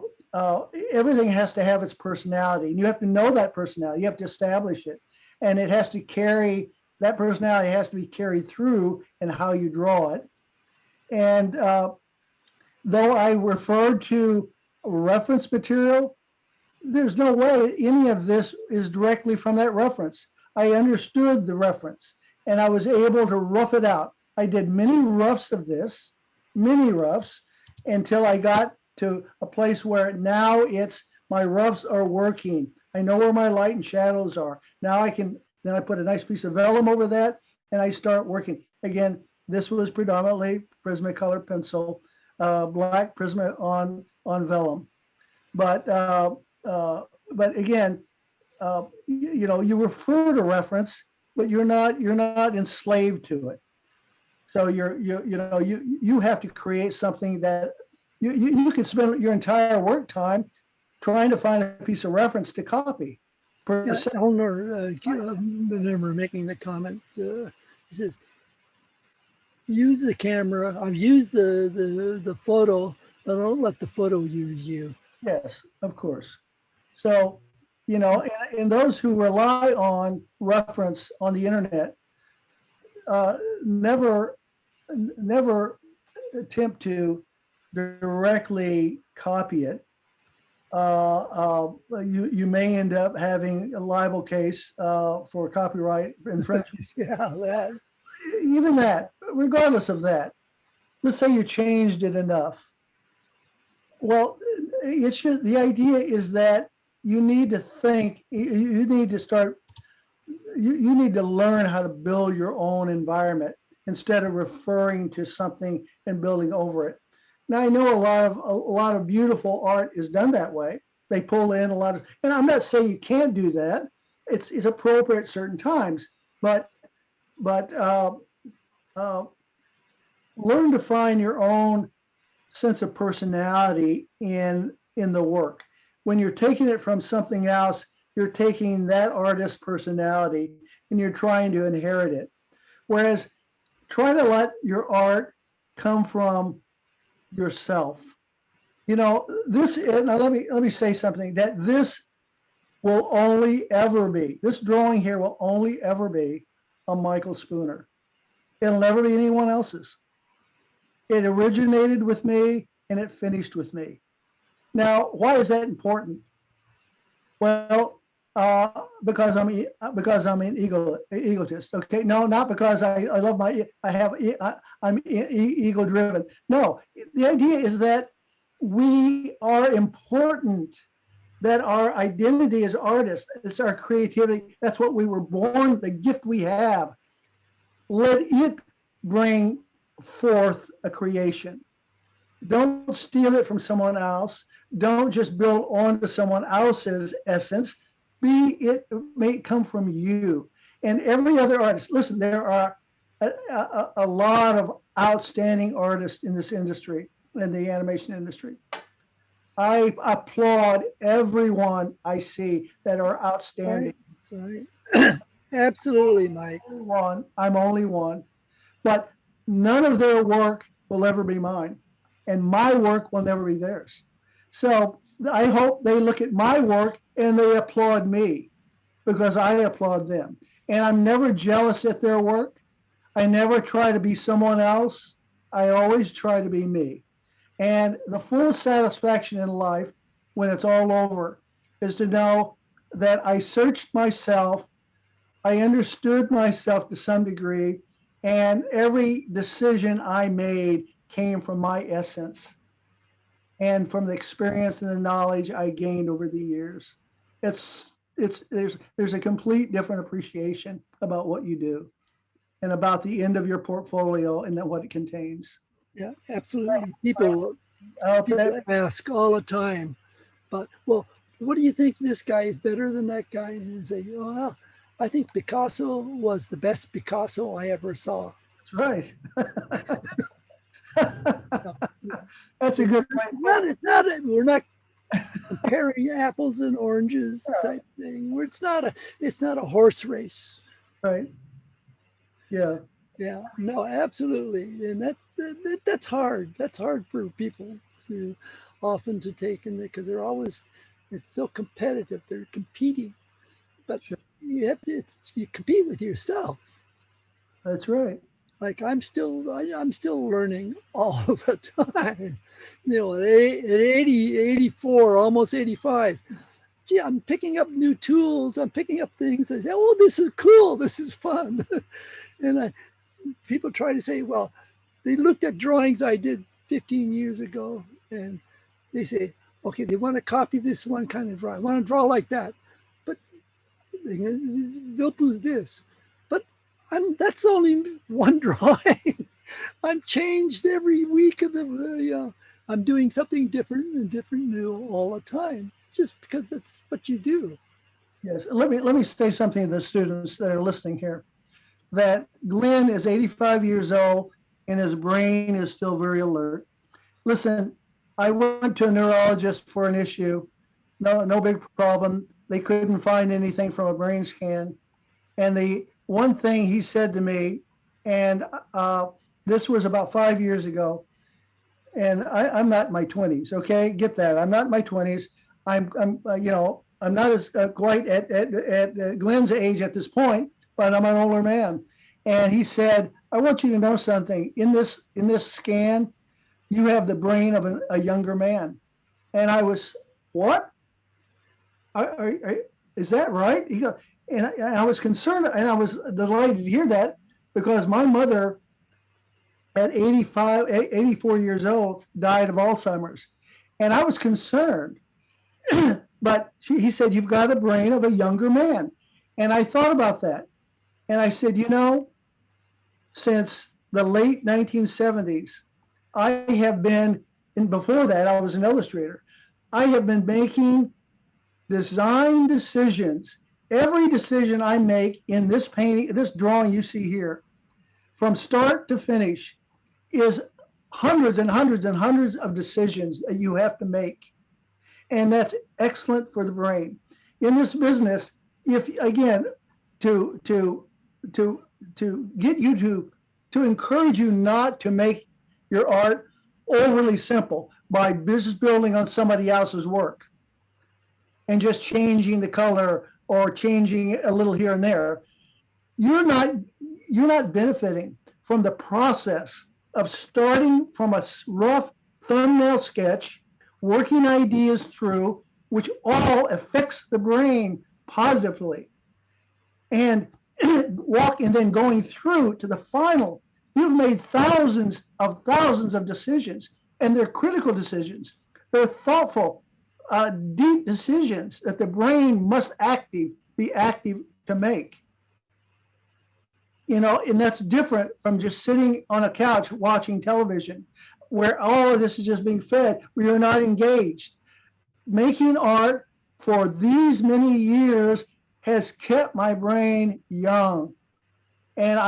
Everything has to have its personality, and you have to know that personality. You have to establish it, and it has to carry that personality has to be carried through in how you draw it. And though I referred to reference material, there's no way any of this is directly from that reference. I understood the reference and I was able to rough it out. I did many roughs of this, many roughs, until I got to a place where now my roughs are working. I know where my light and shadows are. Now then I put a nice piece of vellum over that and I start working. Again, this was predominantly Prismacolor pencil, black Prisma on vellum. But again, you know, you refer to reference, but you're not enslaved to it. So you have to create something that you could spend your entire work time trying to find a piece of reference to copy.
Yeah, Eleanor, I remember making the comment. He says, "Use the camera. I've used the photo, but don't let the photo use you."
Yes, of course. So, you know, and those who rely on reference on the internet never attempt to directly copy it. You may end up having a libel case for copyright infringement.
Yeah, that.
Even that, regardless of that, let's say you changed it enough. Well, the idea is that you need to think, you need to start, you need to learn how to build your own environment instead of referring to something and building over it. Now I know a lot of beautiful art is done that way. They pull in a lot of, and I'm not saying you can't do that. It's appropriate at certain times, but learn to find your own sense of personality in the work. When you're taking it from something else, you're taking that artist's personality and you're trying to inherit it. Whereas try to let your art come from yourself. You know, now let me say something, that this will only ever be, this drawing here will only ever be a Michael Spooner. It'll never be anyone else's. It originated with me and it finished with me. Now, why is that important? Well, because I'm an egotist. Okay, no, not because I love I'm ego driven. No, the idea is that we are important. That our identity as artists, it's our creativity. That's what we were born. The gift we have. Let it bring forth a creation. Don't steal it from someone else. Don't just build onto someone else's essence. It may come from you. And every other artist, listen, there are a lot of outstanding artists in this industry, in the animation industry. I applaud everyone I see that are outstanding.
Sorry. Absolutely, Mike.
I'm only one, but none of their work will ever be mine, and my work will never be theirs. So I hope they look at my work and they applaud me because I applaud them. And I'm never jealous at their work. I never try to be someone else. I always try to be me. And the full satisfaction in life, when it's all over, is to know that I searched myself, I understood myself to some degree, and every decision I made came from my essence and from the experience and the knowledge I gained over the years. There's a complete different appreciation about what you do and about the end of your portfolio and what it contains.
Yeah, absolutely. People ask all the time, but well, what do you think this guy is better than that guy? And say, oh, well, I think Picasso was the best Picasso I ever saw.
That's right. That's a good point.
We're not comparing apples and oranges type thing. It's not a horse race.
Right. Yeah.
Yeah. No, absolutely. And that's hard. That's hard for people to often to take in there because they're always, it's so competitive. They're competing, but sure. You compete with yourself.
That's right.
Like I'm still learning all the time. You know, at 80, 84, almost 85. Gee, I'm picking up new tools. I'm picking up things. I say, oh, this is cool. This is fun. And people try to say, well, they looked at drawings I did 15 years ago, and they say, okay, they want to copy this one kind of drawing. I want to draw like that. But Vilppu's this. That's only one drawing. I'm changed every week of the, I'm doing something different and different new all the time. It's just because that's what you do.
Yes, let me say something to the students that are listening here, that Glenn is 85 years old and his brain is still very alert. Listen, I went to a neurologist for an issue, no big problem. They couldn't find anything from a brain scan. And the one thing he said to me, and this was about 5 years ago, and I'm not in my 20s, okay? Get that, I'm not in my 20s. I'm not as quite at Glenn's age at this point, but I'm an older man. And he said, I want you to know something. In this scan, you have the brain of a younger man. And I was, what? Is that right? He goes, and I was concerned, and I was delighted to hear that, because my mother at 84 years old died of Alzheimer's. And I was concerned, but he said, you've got a brain of a younger man. And I thought about that. And I said, since the late 1970s, I have been, and before that, I was an illustrator. I have been making design decisions. Every decision I make in this painting, this drawing you see here, from start to finish, is hundreds and hundreds and hundreds of decisions that you have to make. And that's excellent for the brain. In this business, if again, to get you to encourage you not to make your art overly simple by business building on somebody else's work and just changing the color or changing a little here and there, you're not benefiting from the process of starting from a rough thumbnail sketch, working ideas through, which all affects the brain positively, and then going through to the final. You've made thousands of decisions, and they're critical decisions. They're thoughtful, deep decisions that the brain must be active to make. And that's different from just sitting on a couch watching television. where all of this is just being fed. We are not engaged. Making art for these many years has kept my brain young. And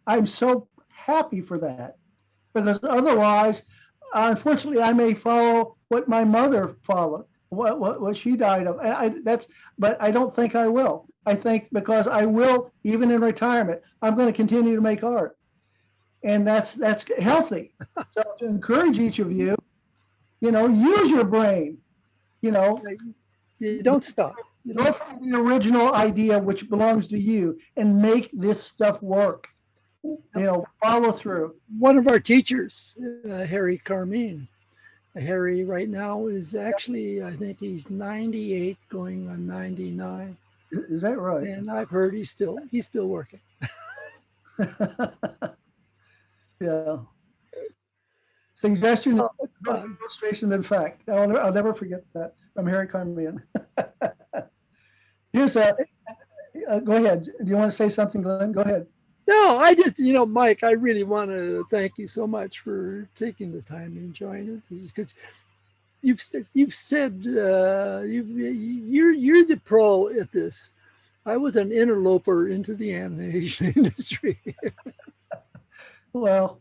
I'm so happy for that, because otherwise, unfortunately, I may follow what my mother followed, what she died of. And but I don't think I will. I think because I will, even in retirement, I'm going to continue to make art. And that's healthy. So to encourage each of you, use your brain,
You don't stop.
look at the original idea which belongs to you and make this stuff work. Follow through.
One of our teachers, Harry Carmine. Harry right now is actually, I think he's 98 going on 99.
Is that right?
And I've heard he's still working.
Yeah. Suggestion, illustration than fact. I'll never forget that from Harry Carmine. Here's go ahead. Do you want to say something, Glenn? Go ahead.
No, I just, Mike, I really want to thank you so much for taking the time and joining us, because you've said you're the pro at this. I was an interloper into the animation industry.
Well,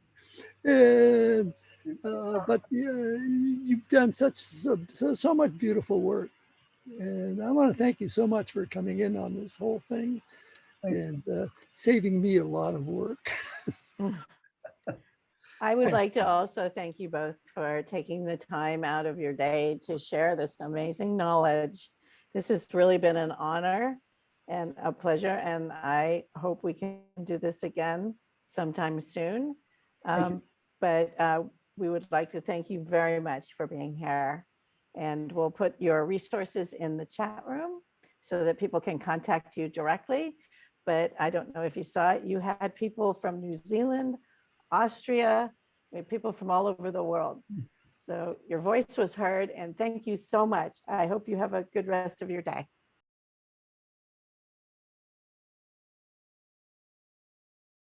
but you've done so much beautiful work, and I want to thank you so much for coming in on this whole thing and saving me a lot of work.
I would like to also thank you both for taking the time out of your day to share this amazing knowledge. This has really been an honor and a pleasure, and I hope we can do this again sometime soon. But we would like to thank you very much for being here, and we'll put your resources in the chat room so that people can contact you directly. But I don't know if you saw it, you had people from New Zealand, Austria, we had people from all over the world. So your voice was heard, and thank you so much. I hope you have a good rest of your day.